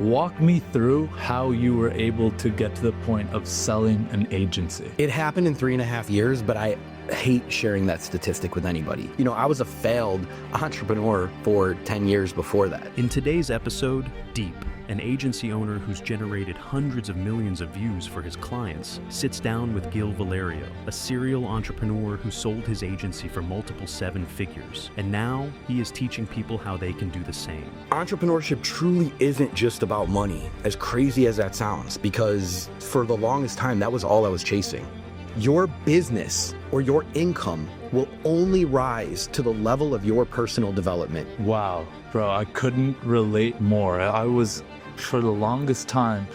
Walk me through how you were able to get to the point of selling an agency. It happened in 3.5 years, but I hate sharing that statistic with anybody. You know, I was a failed entrepreneur for 10 years before that. In today's episode, Deep, an agency owner who's generated hundreds of millions of views for his clients, sits down with Gill Valerio, a serial entrepreneur who sold his agency for multiple 7 figures. And now he is teaching people how they can do the same. Entrepreneurship truly isn't just about money, as crazy as that sounds, because for the longest time, that was all I was chasing. Your business or your income will only rise to the level of your personal development. Wow, bro, I couldn't relate more. I was, for the longest time,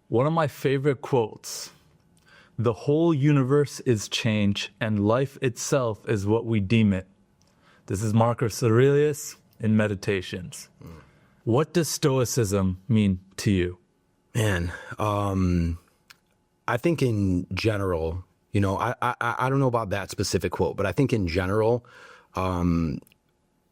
one of my favorite quotes, "The whole universe is change and life itself is what we deem it." This is Marcus Aurelius in Meditations. What does Stoicism mean to you? Man, I think in general, you know, I don't know about that specific quote, but I think in general,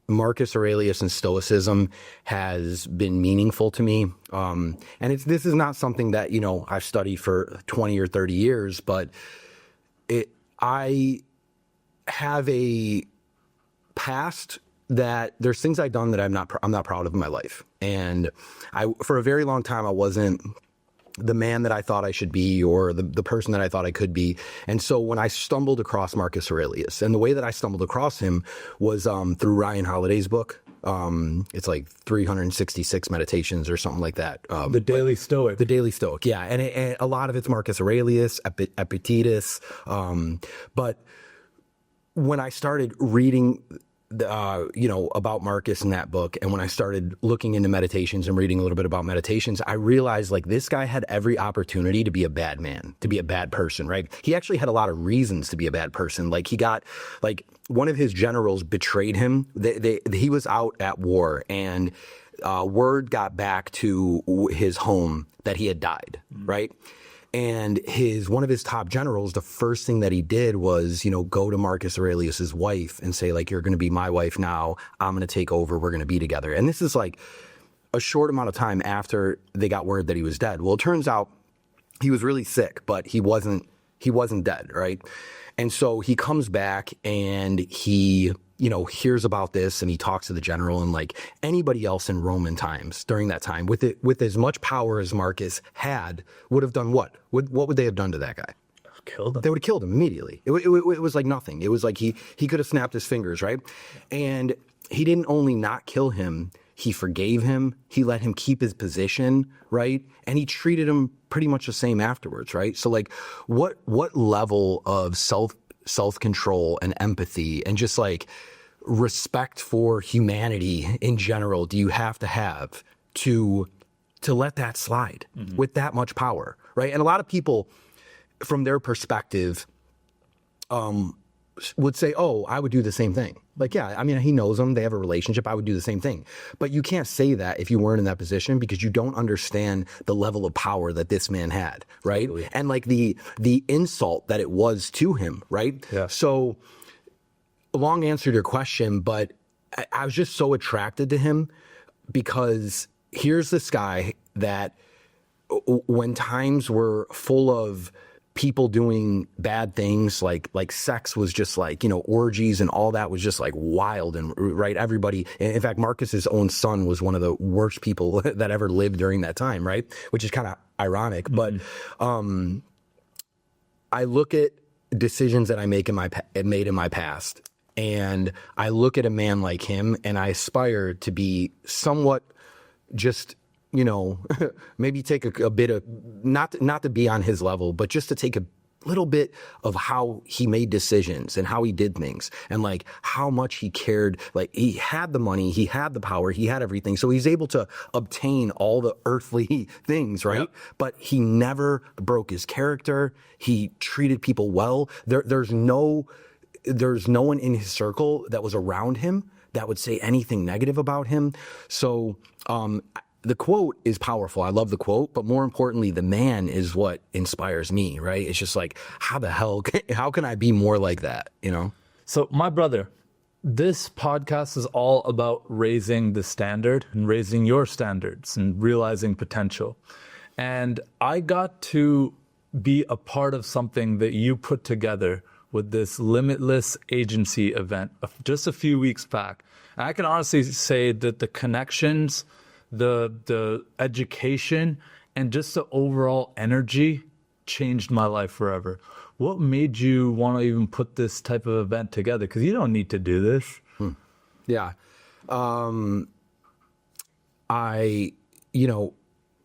Marcus Aurelius and Stoicism has been meaningful to me. And this is not something that, you know, I've studied for 20 or 30 years, but I have a past that there's things I've done that I'm not proud of in my life. And for a very long time, I wasn't the man that I thought I should be, or the person that I thought I could be. And so when I stumbled across Marcus Aurelius, and the way that I stumbled across him was through Ryan Holiday's book. It's like 366 meditations or something like that. The Daily Stoic. The Daily Stoic, yeah. And a lot of it's Marcus Aurelius, Epictetus. But when I started reading about Marcus in that book, and when I started looking into meditations and reading a little bit about meditations, I realized like this guy had every opportunity to be a bad man, to be a bad person, right? He actually had a lot of reasons to be a bad person. Like he got, like one of his generals betrayed him. He was out at war, and word got back to his home that he had died, right? And one of his top generals, the first thing that he did was, you know, go to Marcus Aurelius's wife and say, like, you're going to be my wife now. I'm going to take over. We're going to be together. And this is like a short amount of time after they got word that he was dead. Well, it turns out he was really sick, but he wasn't dead, right? And so he comes back and he, you know, hears about this, and he talks to the general, and like anybody else in Roman times during that time with as much power as Marcus had would have done what? What would they have done to that guy? Killed him. They would have killed him immediately. It was like nothing. It was like he could have snapped his fingers, right? And he didn't only not kill him, he forgave him. He let him keep his position, right? And he treated him pretty much the same afterwards, right? So like what level of self-control and empathy and just like respect for humanity in general do you have to let that slide with that much power, right? And a lot of people from their perspective would say, oh, I would do the same thing. Like, yeah, I mean, he knows them, they have a relationship, I would do the same thing. But you can't say that if you weren't in that position, because you don't understand the level of power that this man had, right? Absolutely. And like the insult that it was to him, right? Yeah. So long answer to your question, but I was just so attracted to him because here's this guy that when times were full of people doing bad things, like sex was just like, you know, orgies and all that was just like wild, and right, everybody, in fact, Marcus's own son was one of the worst people that ever lived during that time, right? Which is kind of ironic. But I look at decisions that I made in my past, and I look at a man like him, and I aspire to be somewhat just, you know, maybe take a bit of, not to be on his level, but just to take a little bit of how he made decisions and how he did things, and like how much he cared. Like he had the money, he had the power, he had everything. So he's able to obtain all the earthly things, right? Yep. But he never broke his character. He treated people well. There's no one in his circle that was around him that would say anything negative about him. So, the quote is powerful. I love the quote, but more importantly, the man is what inspires me, right? It's just like, how can I be more like that, you know? So my brother, this podcast is all about raising the standard and raising your standards and realizing potential. And I got to be a part of something that you put together with this Limitless agency event just a few weeks back. And I can honestly say that the connections, the education, and just the overall energy changed my life forever. What made you want to even put this type of event together? Because you don't need to do this. Yeah. I,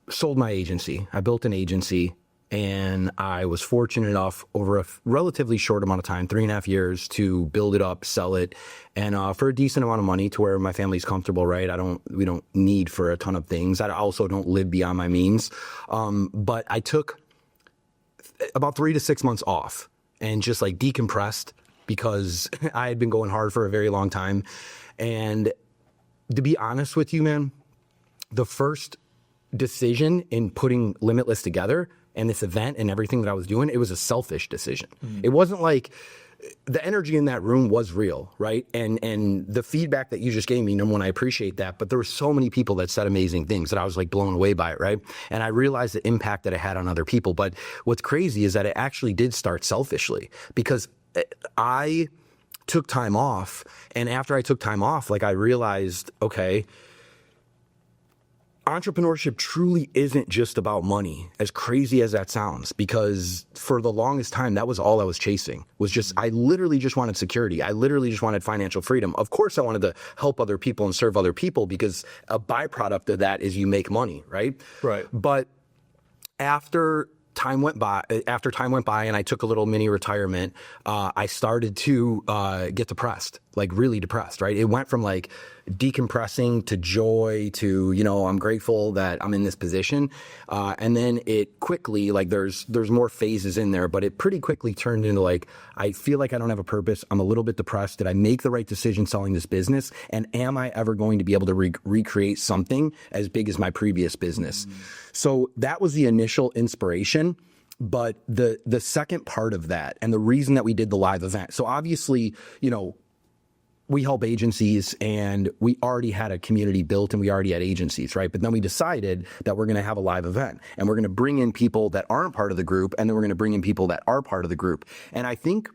sold my agency. I built an agency, and I was fortunate enough over a relatively short amount of time, 3.5 years, to build it up, sell it, and for a decent amount of money to where my family's comfortable, right? We don't need for a ton of things. I also don't live beyond my means. But I took about 3 to 6 months off and just like decompressed because I had been going hard for a very long time. And to be honest with you, man, the first decision in putting Limitless together and this event and everything that I was doing, it was a selfish decision. It wasn't like the energy in that room was real, right? And the feedback that you just gave me, number one, I appreciate that, but there were so many people that said amazing things that I was like blown away by it, right? And I realized the impact that it had on other people. But what's crazy is that it actually did start selfishly because I took time off. And after I took time off, like I realized, okay, entrepreneurship truly isn't just about money, as crazy as that sounds, because for the longest time, that was all I was chasing, was just, I literally just wanted security. I literally just wanted financial freedom. Of course, I wanted to help other people and serve other people because a byproduct of that is you make money, right? Right. But after time went by and I took a little mini retirement, I started to get depressed, like really depressed, right? It went from like decompressing to joy to, I'm grateful that I'm in this position. And then it quickly, like there's more phases in there, but it pretty quickly turned into like, I feel like I don't have a purpose. I'm a little bit depressed. Did I make the right decision selling this business? And am I ever going to be able to recreate something as big as my previous business? So that was the initial inspiration. But the second part of that, and the reason that we did the live event, so obviously, we help agencies and we already had a community built and we already had agencies, right? But then we decided that we're going to have a live event and we're going to bring in people that aren't part of the group, and then we're going to bring in people that are part of the group. And I think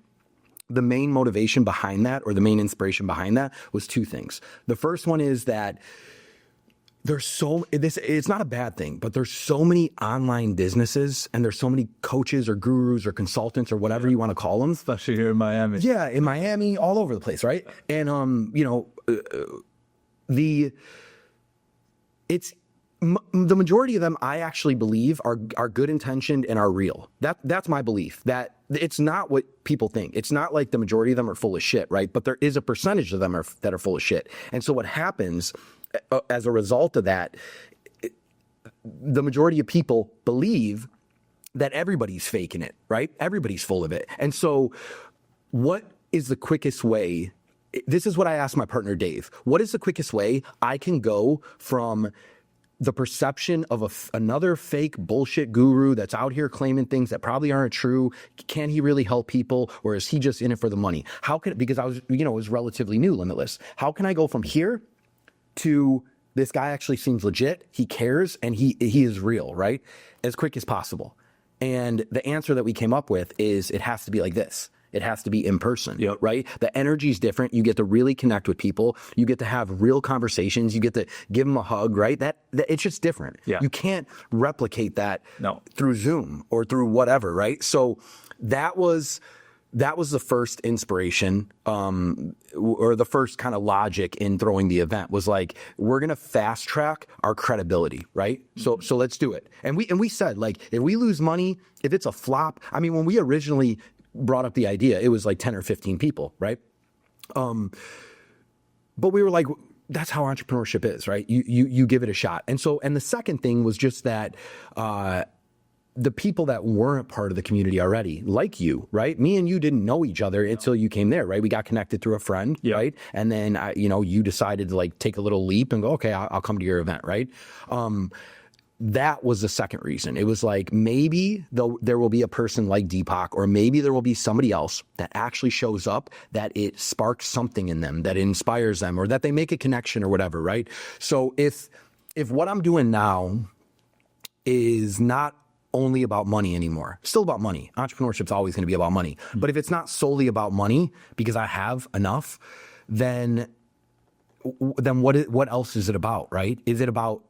the main motivation behind that, or the main inspiration behind that, was two things. The first one is that it's not a bad thing, but there's so many online businesses and there's so many coaches or gurus or consultants or whatever you want to call them. Especially here in Miami. Yeah, in Miami, all over the place, right? And, the majority of them, I actually believe, are good intentioned and are real. That's my belief, that it's not what people think. It's not like the majority of them are full of shit, right? But there is a percentage of them that are full of shit. And so what happens as a result of that, the majority of people believe that everybody's faking it, right? Everybody's full of it. And so what is the quickest way? This is what I asked my partner, Dave. What is the quickest way I can go from the perception of another fake bullshit guru that's out here claiming things that probably aren't true? Can he really help people, or is he just in it for the money? Because I was, it was relatively new, Limitless. How can I go from here to this guy actually seems legit, he cares, and he is real, right? As quick as possible. And the answer that we came up with is it has to be like this. It has to be in person, right? The energy is different. You get to really connect with people. You get to have real conversations. You get to give them a hug, right? That it's just different. Yeah. You can't replicate that through Zoom or through whatever, right? So that was the first inspiration, or the first kind of logic in throwing the event, was like, we're going to fast track our credibility, right? So let's do it. And we said, like, if we lose money, if it's a flop, I mean, when we originally brought up the idea, it was like 10 or 15 people, right? But we were like, that's how entrepreneurship is, right? You give it a shot. And the second thing was just that, the people that weren't part of the community already, like you, right? Me and you didn't know each other until you came there, right? We got connected through a friend, right? And then, you decided to like take a little leap and go, okay, I'll come to your event, right? that was the second reason. It was like, maybe there will be a person like Deepak, or maybe there will be somebody else that actually shows up, that it sparks something in them, that inspires them, or that they make a connection or whatever, right? So if what I'm doing now is not only about money anymore, still about money. Entrepreneurship's always going to be about money. But if it's not solely about money because I have enough, then what else is it about, right? Is it about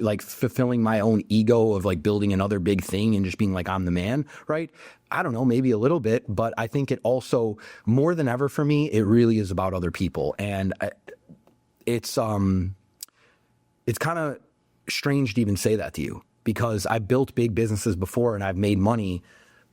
like fulfilling my own ego of like building another big thing and just being like, I'm the man, right? I don't know, maybe a little bit, but I think it also, more than ever for me, it really is about other people. And it's kind of strange to even say that to you, because I built big businesses before and I've made money.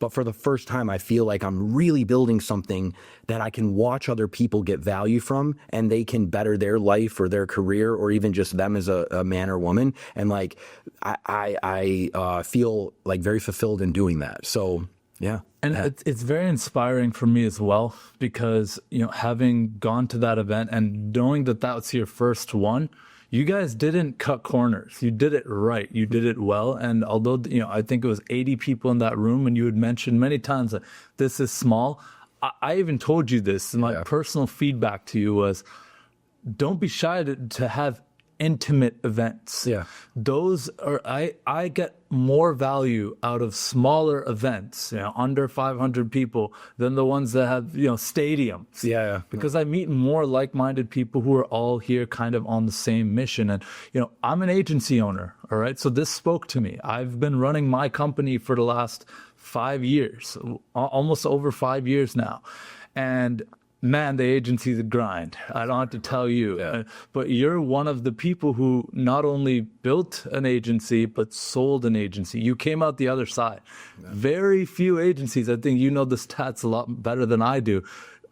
But for the first time, I feel like I'm really building something that I can watch other people get value from, and they can better their life or their career, or even just them as a man or woman. And like, I feel like very fulfilled in doing that. So yeah. And it's very inspiring for me as well, because, having gone to that event and knowing that was your first one, you guys didn't cut corners. You did it right. You did it well. And although, I think it was 80 people in that room, and you had mentioned many times that this is small, I even told you this. And my personal feedback to you was, don't be shy to have intimate events. Yeah. Those are, I get more value out of smaller events, under 500 people, than the ones that have, stadiums. Yeah. Because I meet more like-minded people who are all here kind of on the same mission. And, I'm an agency owner. All right. So this spoke to me. I've been running my company for the last 5 years, almost over 5 years now. And man, the agency's a grind. I don't have to tell you. But you're one of the people who not only built an agency, but sold an agency. You came out the other side. Very few agencies, I think you know the stats a lot better than I do,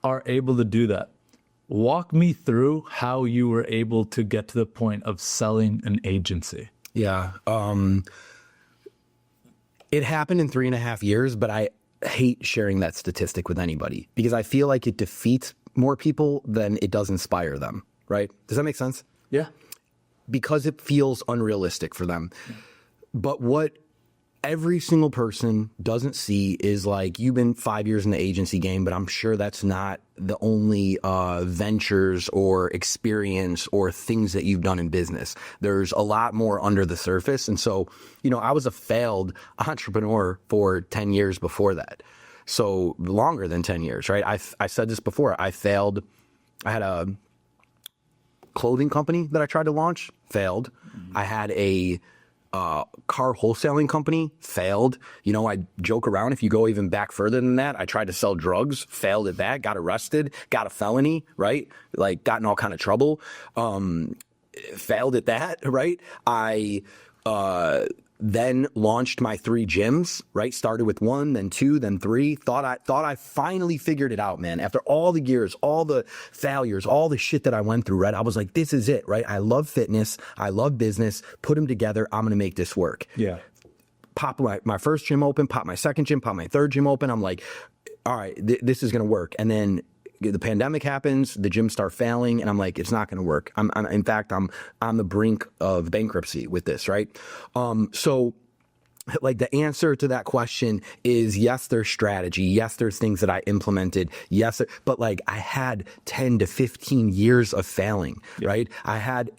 are able to do that. Walk me through how you were able to get to the point of selling an agency. Yeah. It happened in 3.5 years, but I hate sharing that statistic with anybody, because I feel like it defeats more people than it does inspire them, right? Does that make sense? Yeah. Because it feels unrealistic for them. But what every single person doesn't see is, like, you've been 5 years in the agency game, but I'm sure that's not the only ventures or experience or things that you've done in business. There's a lot more under the surface. And so, I was a failed entrepreneur for 10 years before that. So longer than 10 years, right? I said this before. I had a clothing company that I tried to launch, failed. I had a car wholesaling company, failed. I joke around, if you go even back further than that, I tried to sell drugs, failed at that, got arrested, got a felony, right? Like, got in all kind of trouble, failed at that, right? I then launched my 3 gyms, right? Started with 1, then 2, then 3. Thought I finally figured it out, man. After all the years, all the failures, all the shit that I went through, right? I was like, this is it, right? I love fitness. I love business. Put them together. I'm going to make this work. Yeah. Pop my first gym open, pop my second gym, pop my third gym open. I'm like, all right, this is going to work. And then the pandemic happens, the gyms start failing, and I'm like, it's not going to work. In fact, I'm on the brink of bankruptcy with this, right? So, like, the answer to that question is yes, there's strategy. Yes, there's things that I implemented. Yes, but like, I had 10 to 15 years of failing, right? I had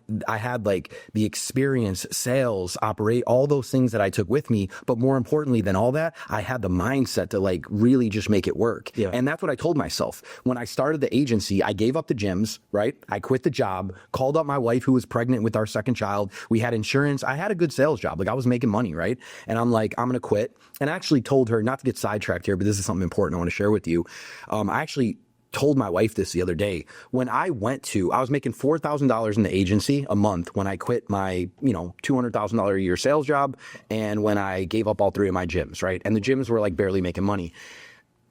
like the experience, sales, operate, all those things that I took with me. But more importantly than all that, I had the mindset to like really just make it work. Yeah. And that's what I told myself. When I started the agency, I gave up the gyms, right? I quit the job, called up my wife who was pregnant with our second child. We had insurance. I had a good sales job. Like, I was making money, right? And I'm like, I'm going to quit. And I actually told her, not to get sidetracked here, but this is something important I want to share with you. I actually told my wife this the other day. When I was making $4,000 in the agency a month when I quit my, $200,000 a year sales job, and when I gave up all 3 of my gyms, right? And the gyms were like barely making money.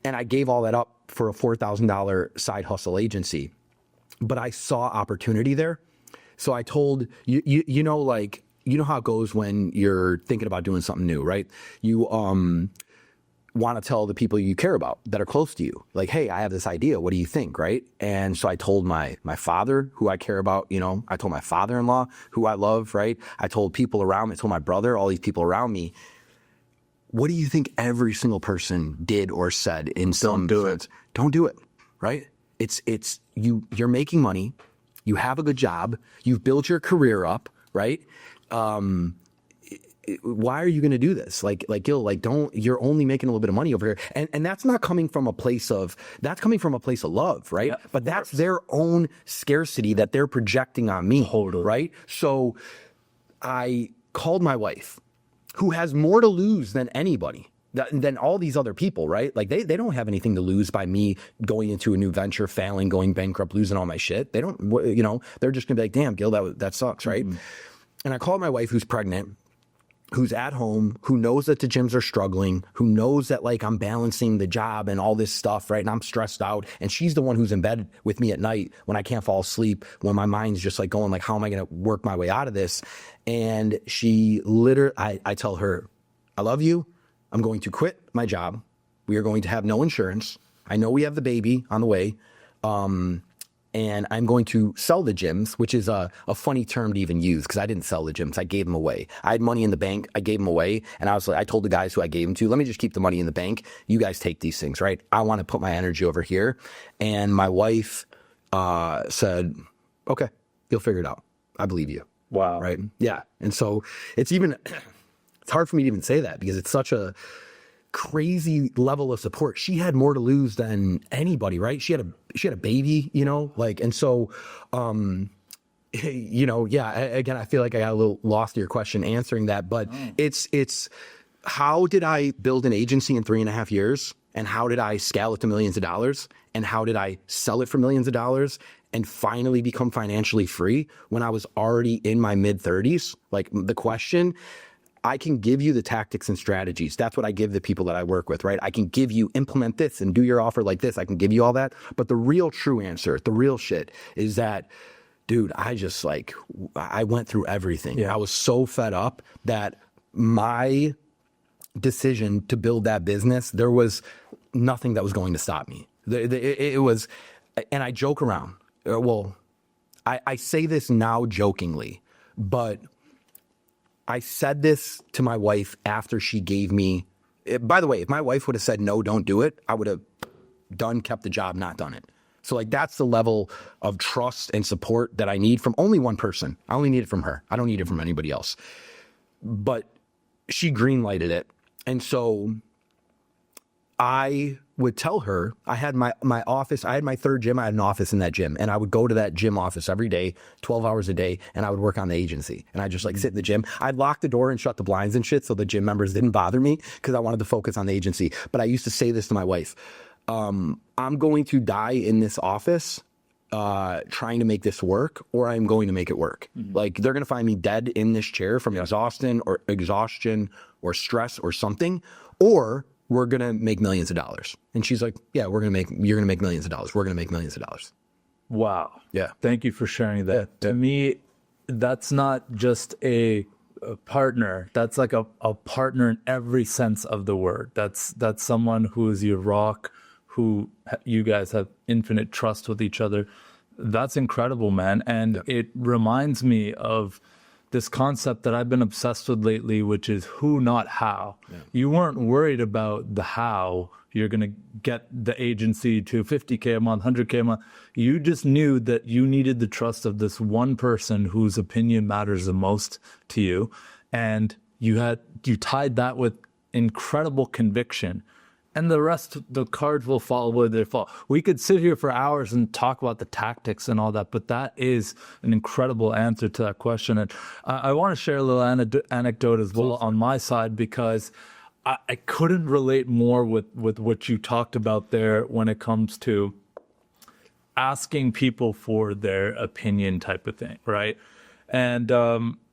And I gave all that up for a $4,000 side hustle agency. But I saw opportunity there. So I told, you know how it goes when you're thinking about doing something new, right? want to tell the people you care about that are close to you, like, hey, I have this idea. What do you think? Right. And so I told my father, who I care about, I told my father-in-law, who I love. Right. I told people around me, I told my brother, all these people around me. What do you think every single person did or said in some sense? Don't do it. Right. It's you're making money. You have a good job. You've built your career up. Right. Why are you going to do this? Like Gill, you're only making a little bit of money over here. And that's not coming from a place of love, right? Yeah, but that's their own scarcity that they're projecting on me. Totally. Right? So I called my wife, who has more to lose than anybody, than all these other people, right? Like they don't have anything to lose by me going into a new venture, failing, going bankrupt, losing all my shit. They don't, they're just gonna be like, damn, Gill, that sucks, right? Mm-hmm. And I called my wife, who's pregnant, who's at home, who knows that the gyms are struggling, who knows that like I'm balancing the job and all this stuff, right? And I'm stressed out. And she's the one who's in bed with me at night when I can't fall asleep, when my mind's just like going like, how am I going to work my way out of this? And she literally, I tell her, I love you. I'm going to quit my job. We are going to have no insurance. I know we have the baby on the way. And I'm going to sell the gyms, which is a funny term to even use because I didn't sell the gyms. I gave them away. I had money in the bank. I gave them away. And I told the guys who I gave them to, let me just keep the money in the bank. You guys take these things, right? I want to put my energy over here. And my wife said, okay, you'll figure it out. I believe you. Wow. Right? Yeah. And so it's hard for me to even say that because it's such a crazy level of support. She had more to lose than anybody, right? She had a baby, and so, yeah, again, I feel like I got a little lost to your question answering that, but it's how did I build an agency in 3.5 years? And how did I scale it to millions of dollars? And how did I sell it for millions of dollars and finally become financially free when I was already in my mid-30s? Like the question, I can give you the tactics and strategies. That's what I give the people that I work with, right? I can give you, implement this and do your offer like this. I can give you all that. But the real true answer, the real shit is that, dude, I went through everything. Yeah. I was so fed up that my decision to build that business, there was nothing that was going to stop me. It was, and I joke around. Well, I say this now jokingly, but I said this to my wife after she gave me, by the way, if my wife would have said, no, don't do it, I would have kept the job, not done it. So like, that's the level of trust and support that I need from only one person. I only need it from her. I don't need it from anybody else. But she greenlighted it. And so I would tell her, I had my office, I had my third gym, I had an office in that gym, and I would go to that gym office every day, 12 hours a day, and I would work on the agency. And I'd just like sit in the gym. I'd lock the door and shut the blinds and shit so the gym members didn't bother me because I wanted to focus on the agency. But I used to say this to my wife, I'm going to die in this office trying to make this work, or I'm going to make it work. Mm-hmm. Like they're going to find me dead in this chair from exhaustion or stress or something, or we're going to make millions of dollars. And she's like, yeah, you're going to make millions of dollars. We're going to make millions of dollars. Wow. Yeah. Thank you for sharing that. Yeah. To me, that's not just a partner. That's like a partner in every sense of the word. That's someone who is your rock, who you guys have infinite trust with each other. That's incredible, man. And It reminds me of this concept that I've been obsessed with lately, which is who, not how. Yeah. You weren't worried about the how you're going to get the agency to 50K a month, 100K a month. You just knew that you needed the trust of this one person whose opinion matters the most to you. And you tied that with incredible conviction. And the rest, the cards will fall where they fall. We could sit here for hours and talk about the tactics and all that, but that is an incredible answer to that question. And I want to share a little anecdote as well on my side, because I couldn't relate more with what you talked about there when it comes to asking people for their opinion type of thing, right? And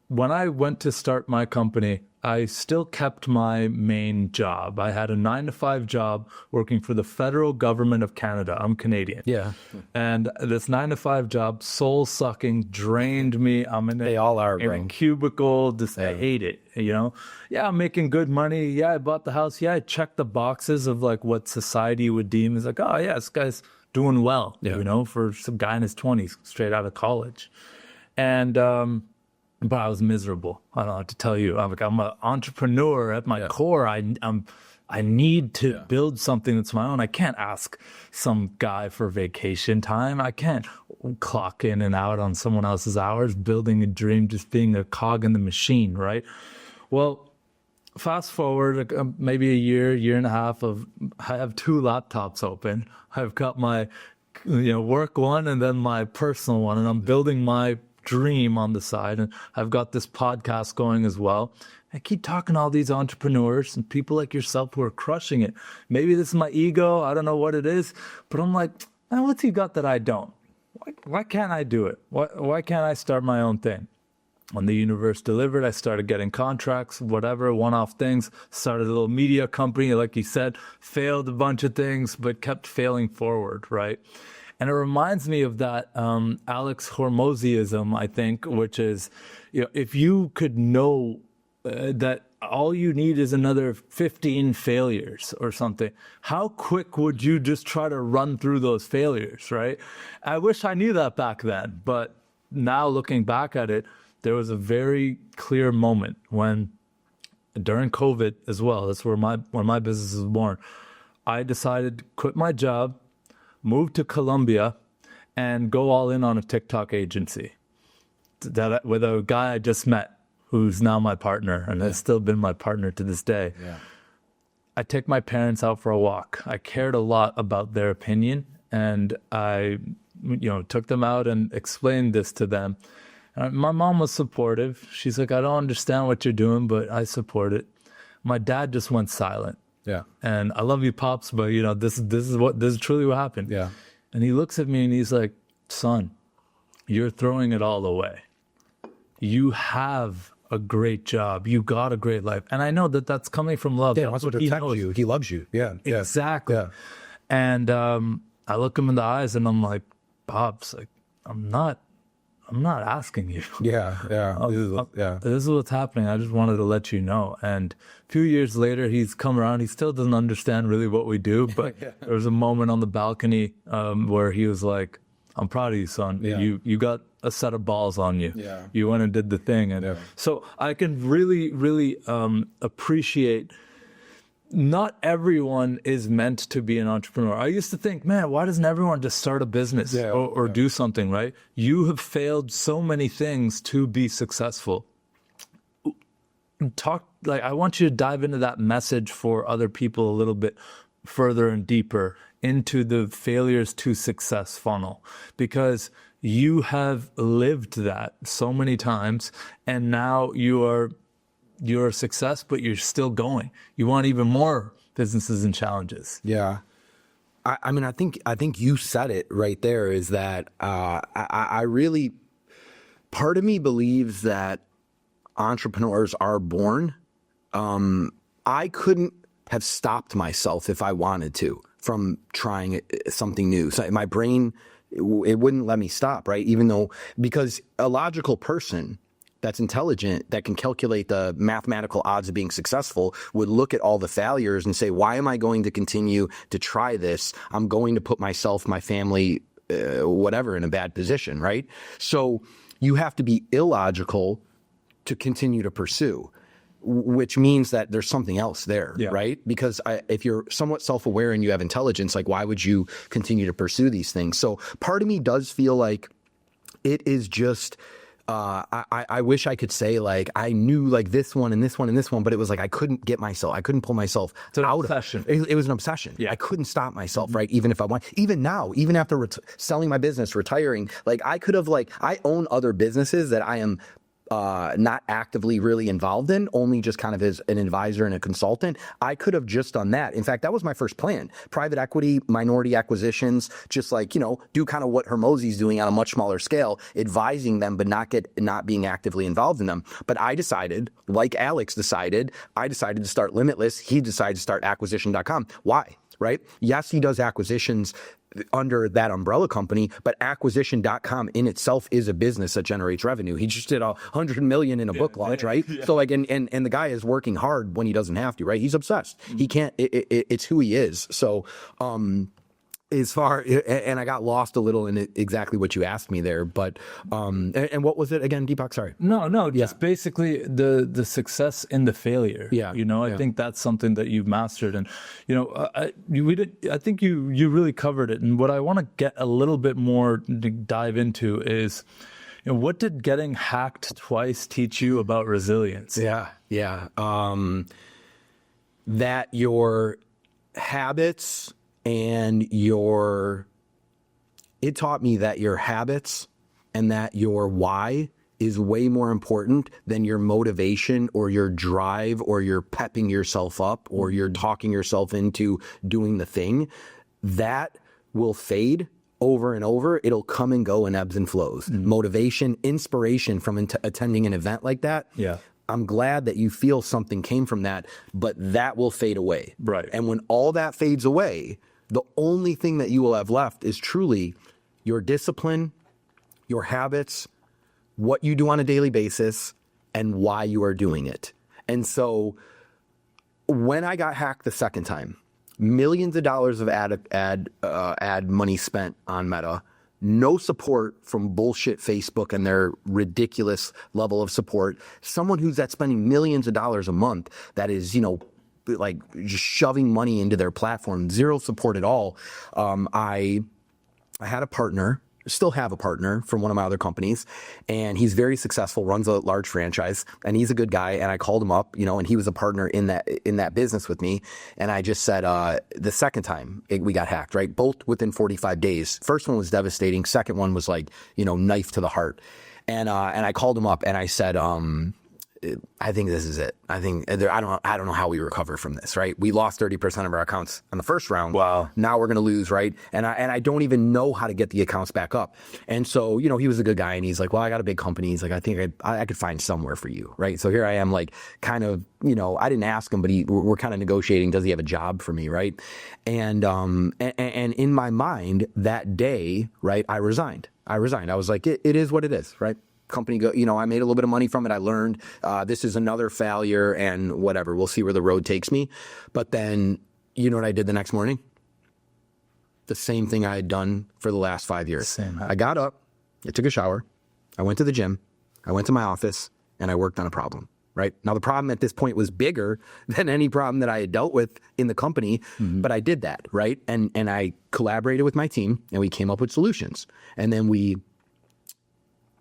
when I went to start my company, I still kept my main job. I had a 9-to-5 job working for the federal government of Canada. I'm Canadian. Yeah. And this 9-to-5 job, soul sucking, drained me. I'm in They all are, in a right? cubicle. I hate it. Yeah, I'm making good money. Yeah, I bought the house. Yeah, I checked the boxes of like what society would deem as like, oh yeah, this guy's doing well. For some guy in his 20s, straight out of college. And but I was miserable. I don't know what to tell you. I'm an entrepreneur at my core. I need to build something that's my own. I can't ask some guy for vacation time. I can't clock in and out on someone else's hours, building a dream, just being a cog in the machine, right? Well, fast forward maybe a year and a half I have 2 laptops open. I've got my work one and then my personal one, and I'm building my dream on the side, and I've got this podcast going as well. I keep talking to all these entrepreneurs and people like yourself who are crushing it. Maybe this is my ego, I don't know what it is, but I'm like, man, what's he got that I don't? Why can't I do it? Why can't I start my own thing? When the universe delivered, I started getting contracts, whatever, one-off things, started a little media company, like you said, failed a bunch of things, but kept failing forward, right? And it reminds me of that Alex Hormoziism, I think, which is, if you could know that all you need is another 15 failures or something, how quick would you just try to run through those failures, right? I wish I knew that back then, but now looking back at it, there was a very clear moment when, during COVID as well, that's where my business was born, I decided to quit my job, move to Colombia, and go all in on a TikTok agency with a guy I just met, who's now my partner and has still been my partner to this day. Yeah. I take my parents out for a walk. I cared a lot about their opinion, and I, took them out and explained this to them. And my mom was supportive. She's like, I don't understand what you're doing, but I support it. My dad just went silent. Yeah. And I love you, Pops, but this is truly what happened. Yeah. And he looks at me and he's like, son, you're throwing it all away. You have a great job. You got a great life. And I know that that's coming from love. Yeah, that's what protects you. He loves you. Yeah. Exactly. Yeah. And I look him in the eyes and I'm like, Pops, like, I'm not asking you. Yeah. This is what's happening. I just wanted to let you know. And a few years later, he's come around. He still doesn't understand really what we do, but there was a moment on the balcony where he was like, I'm proud of you, son. Yeah. You got a set of balls on you. Yeah. You went and did the thing. And so I can really, really appreciate, not everyone is meant to be an entrepreneur. I used to think, man, why doesn't everyone just start a business or do something, right? You have failed so many things to be successful. I want you to dive into that message for other people a little bit further and deeper into the failures to success funnel, because you have lived that so many times, and now you're a success, but you're still going. You want even more businesses and challenges. Yeah. I mean, I think you said it right there, is that I really, part of me believes that entrepreneurs are born. I couldn't have stopped myself if I wanted to from trying something new. So my brain, it wouldn't let me stop, right? Because a logical person that's intelligent, that can calculate the mathematical odds of being successful, would look at all the failures and say, why am I going to continue to try this? I'm going to put myself, my family, whatever, in a bad position, right? So you have to be illogical to continue to pursue, which means that there's something else there, right? Because if you're somewhat self-aware and you have intelligence, like, why would you continue to pursue these things? So part of me does feel like it is just, I wish I could say, like, I knew like this one and this one and this one, but it was like I couldn't pull myself out obsession. of it. It was an obsession. Yeah. I couldn't stop myself, right? Even if I want, even now, even after selling my business, retiring, like I could have, like, I own other businesses that I am not actively really involved in, only just kind of as an advisor and a consultant. I could have just done that. In fact, that was my first plan. Private equity, minority acquisitions, just like, do kind of what Hormozi's doing on a much smaller scale, advising them, but not being actively involved in them. But I decided, like Alex decided, I decided to start Limitless. He decided to start acquisition.com. Why? Right? Yes, he does acquisitions under that umbrella company, but acquisition.com in itself is a business that generates revenue. He just did $100 million in a book launch, right? Yeah. So like, and the guy is working hard when he doesn't have to, right? He's obsessed. He can't, it's who he is. So, as far, and I got lost a little in exactly what you asked me there, but, and what was it again, Deepak? Sorry. No, just basically the success in the failure. Yeah. I think that's something that you've mastered. And, I think you really covered it. And what I want to get a little bit more to dive into is, what did getting hacked twice teach you about resilience? Yeah. That your habits and it taught me that your habits and that your why is way more important than your motivation or your drive or your pepping yourself up or you're talking yourself into doing the thing. That will fade over and over. It'll come and go in ebbs and flows. Motivation, inspiration from attending an event like that. Yeah. I'm glad that you feel something came from that, but that will fade away. Right. And when all that fades away, the only thing that you will have left is truly your discipline, your habits, what you do on a daily basis, and why you are doing it. And so when I got hacked the second time, millions of dollars of ad money spent on Meta, no support from bullshit Facebook and their ridiculous level of support. Someone who's spending millions of dollars a month that is, like just shoving money into their platform, zero support at all. I had a partner, still have a partner from one of my other companies, and he's very successful, runs a large franchise, and he's a good guy. And I called him up, and he was a partner in that business with me. And I just said, the second time we got hacked, right? Both within 45 days. First one was devastating. Second one was like, knife to the heart. And I called him up and I said, I think this is it. I don't know how we recover from this, right? We lost 30% of our accounts on the first round. Wow. Now we're going to lose, right? And I don't even know how to get the accounts back up. And so, he was a good guy and he's like, well, I got a big company. He's like, I think I could find somewhere for you, right? So here I am, like kind of, I didn't ask him, but we're kind of negotiating. Does he have a job for me, right? And in my mind that day, right, I resigned. I was like, it is what it is, right? Company go, I made a little bit of money from it. I learned this is another failure and whatever. We'll see where the road takes me. But then, you know what I did the next morning? The same thing I had done for the last 5 years. Same. I got up, I took a shower, I went to the gym, I went to my office, and I worked on a problem. Right? Now, the problem at this point was bigger than any problem that I had dealt with in the company, but I did that, right? And I collaborated with my team, and we came up with solutions. And then we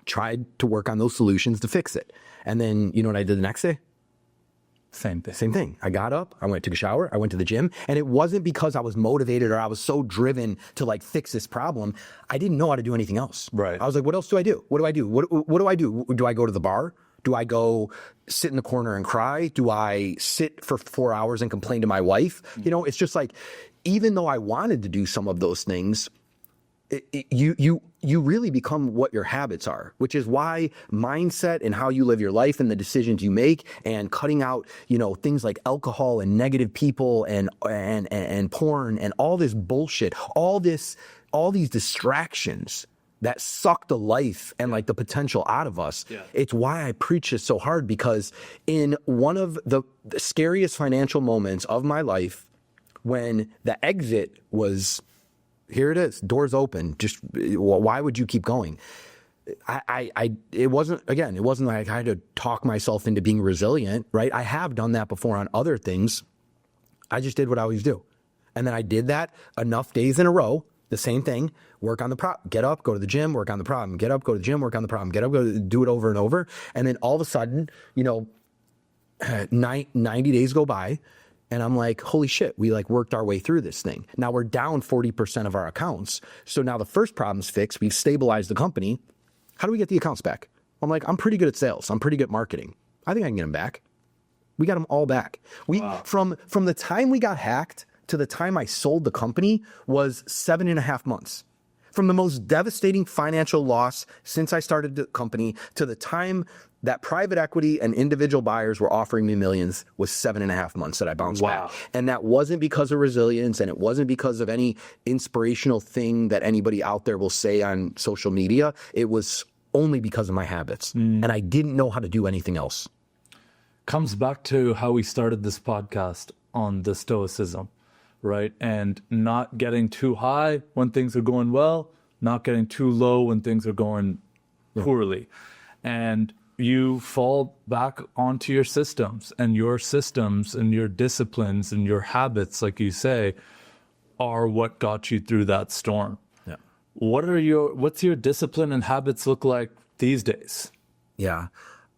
tried to work on those solutions to fix it. And then, you know what I did the next day? Same thing. Same thing. I got up, I went, took a shower, I went to the gym, and it wasn't because I was motivated or I was so driven to like fix this problem. I didn't know how to do anything else. Right. I was like, what else do I do? What do I do? What do I do? Do I go to the bar? Do I go sit in the corner and cry? Do I sit for 4 hours and complain to my wife? It's just like, even though I wanted to do some of those things, you really become what your habits are, which is why mindset and how you live your life and the decisions you make and cutting out, things like alcohol and negative people and porn and all this bullshit, all these distractions that suck the life and like the potential out of us. Yeah. It's why I preach this so hard, because in one of the scariest financial moments of my life, when the exit was, here it is, doors open. Just why would you keep going? It wasn't like I had to talk myself into being resilient, right? I have done that before on other things. I just did what I always do. And then I did that enough days in a row, the same thing, work on the problem, get up, go to the gym, work on the problem, get up, go to the gym, work on the problem, get up, do it over and over. And then all of a sudden, 90 days go by. And I'm like, holy shit, we like worked our way through this thing. Now we're down 40% of our accounts. So now the first problem's fixed. We've stabilized the company. How do we get the accounts back? I'm like, I'm pretty good at sales. I'm pretty good at marketing. I think I can get them back. We got them all back. From the time we got hacked to the time I sold the company was 7.5 months. From the most devastating financial loss since I started the company to the time that private equity and individual buyers were offering me millions was 7.5 months that I bounced back. And that wasn't because of resilience, and it wasn't because of any inspirational thing that anybody out there will say on social media. It was only because of my habits. And I didn't know how to do anything else. Comes back to how we started this podcast on the stoicism, right? And not getting too high when things are going well, not getting too low when things are going poorly. And you fall back onto your systems and your disciplines and your habits, like you say, are what got you through that storm. Yeah. What's your discipline and habits look like these days? Yeah.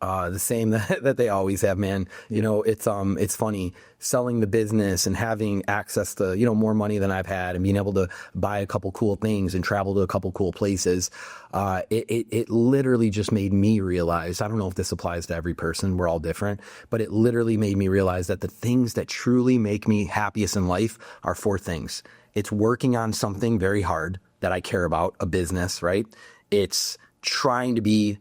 The same that they always have, man. You know, it's funny selling the business and having access to, you know, more money than I've had and being able to buy a couple cool things and travel to a couple cool places. It literally just made me realize, I don't know if this applies to every person, we're all different, but it literally made me realize that the things that truly make me happiest in life are 4 things. It's working on something very hard that I care about, a business, right? It's trying to be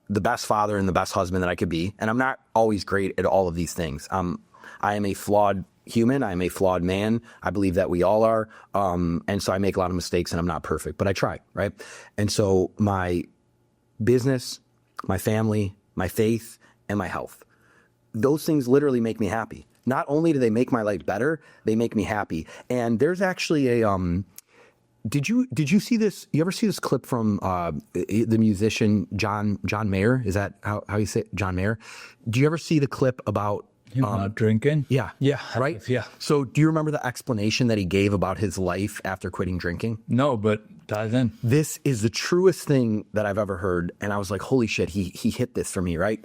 the best father and the best husband that I could be. And I'm not always great at all of these things. I am a flawed human. I'm a flawed man. I believe that we all are. And so I make a lot of mistakes and I'm not perfect, but I try, right? And so my business, my family, my faith, and my health, those things literally make me happy. Not only do they make my life better, they make me happy. And there's actually a, Did you see this? You ever see this clip from the musician John Mayer? Is that how you say it? John Mayer? Do you ever see the clip about him not drinking? Yeah. Right? Yeah. So do you remember the explanation that he gave about his life after quitting drinking? No, but dive in. This is the truest thing that I've ever heard. And I was like, holy shit, he hit this for me, right?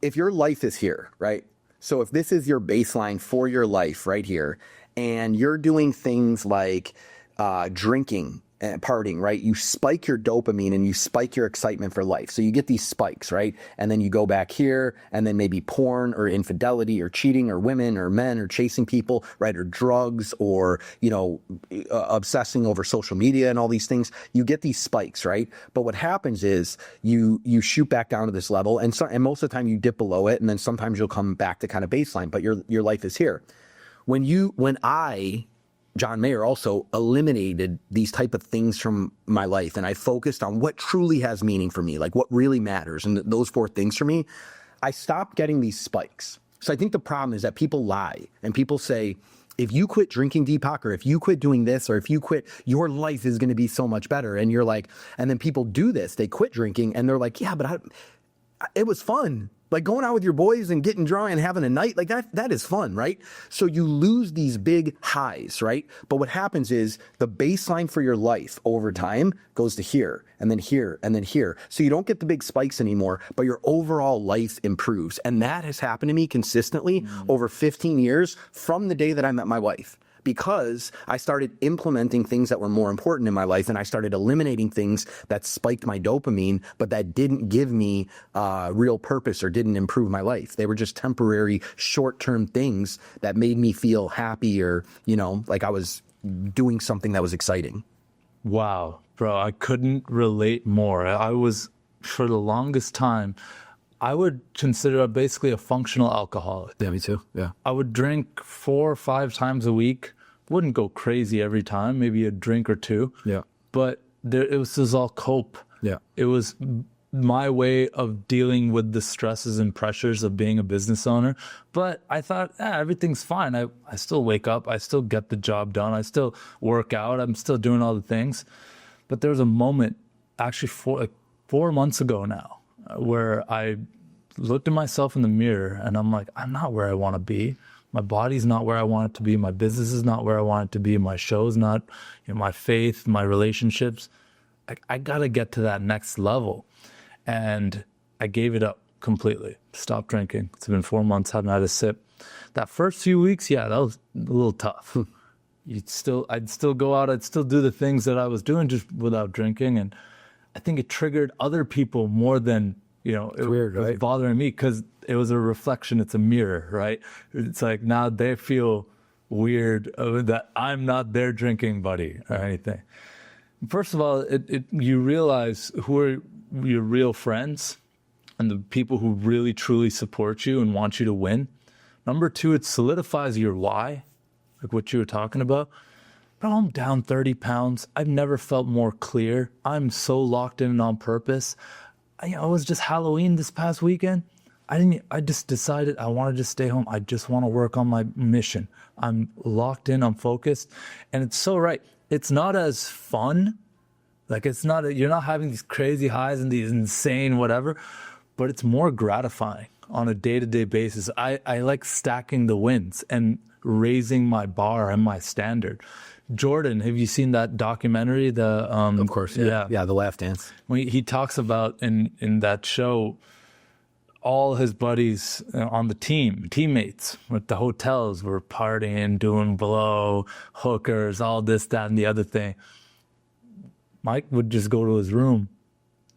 If your life is here, right? So if this is your baseline for your life right here, and you're doing things like drinking and partying, right? You spike your dopamine and you spike your excitement for life. So you get these spikes, right? And then you go back here, and then maybe porn or infidelity or cheating or women or men or chasing people, right? Or drugs or, you know, obsessing over social media and all these things. You get these spikes, right? But what happens is you shoot back down to this level, and most of the time you dip below it, and then sometimes you'll come back to kind of baseline, but your life is here. When I, John Mayer, also eliminated these type of things from my life, and I focused on what truly has meaning for me, like what really matters, and those 4 things for me, I stopped getting these spikes. So I think the problem is that people lie, and people say, if you quit drinking, Deepak, or if you quit doing this, or if you quit, your life is going to be so much better. And you're like, and then people do this, they quit drinking, and they're like, yeah, but it was fun. Like going out with your boys and getting drunk and having a night, like that is fun, right? So you lose these big highs, right? But what happens is the baseline for your life over time goes to here, and then here, and then here. So you don't get the big spikes anymore, but your overall life improves. And that has happened to me consistently over 15 years from the day that I met my wife. Because I started implementing things that were more important in my life, and I started eliminating things that spiked my dopamine, but that didn't give me real purpose or didn't improve my life. They were just temporary, short-term things that made me feel happy, or, you know, like I was doing something that was exciting. Wow, bro, I couldn't relate more. I was, for the longest time, I would consider basically a functional alcoholic. Yeah, me too. Yeah. I would drink 4 or 5 times a week. Wouldn't go crazy every time, maybe a drink or 2. Yeah. But it was all cope. Yeah. It was my way of dealing with the stresses and pressures of being a business owner. But I thought, everything's fine. I still wake up. I still get the job done. I still work out. I'm still doing all the things. But there was a moment, actually 4 months ago now, where I looked at myself in the mirror and I'm like, I'm not where I want to be. My body's not where I want it to be. My business is not where I want it to be. My show's not, my faith, my relationships. I got to get to that next level. And I gave it up completely. Stopped drinking. It's been 4 months, haven't had a sip. That first few weeks, that was a little tough. I'd still go out, I'd still do the things that I was doing just without drinking. And I think it triggered other people more than, it weird, was right? bothering me, because it was a reflection. It's a mirror, right? It's like now they feel weird that I'm not their drinking buddy or anything. First of all, you realize who are your real friends and the people who really truly support you and want you to win. Number two, it solidifies your why, like what you were talking about. Bro, I'm down 30 pounds. I've never felt more clear. I'm so locked in on purpose. It was just Halloween this past weekend. I just decided I wanted to stay home. I just want to work on my mission. I'm locked in, I'm focused. And it's so right. It's not as fun. Like you're not having these crazy highs and these insane whatever, but it's more gratifying on a day-to-day basis. I like stacking the wins and raising my bar and my standard. Jordan, have you seen that documentary? Of course, yeah. Yeah, The Last Dance. When he talks about in that show, all his buddies on the teammates with the hotels were partying, doing blow, hookers, all this, that, and the other thing. Mike would just go to his room,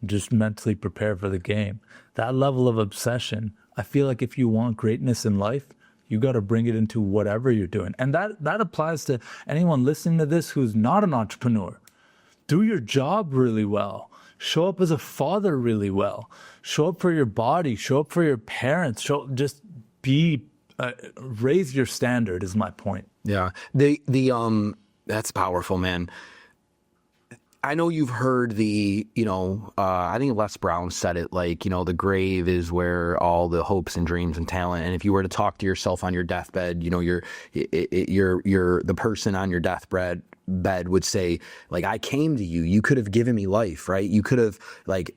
just mentally prepare for the game. That level of obsession, I feel like if you want greatness in life, you got to bring it into whatever you're doing. And that applies to anyone listening to this who's not an entrepreneur. Do your job really well. Show up as a father really well. Show up for your body. Show up for your parents. Raise your standard is my point. Yeah. That's powerful, man. I know you've heard I think Les Brown said it, like, the grave is where all the hopes and dreams and talent. And if you were to talk to yourself on your deathbed, you're the person on your deathbed would say, like, I came to you, you could have given me life, right? You could have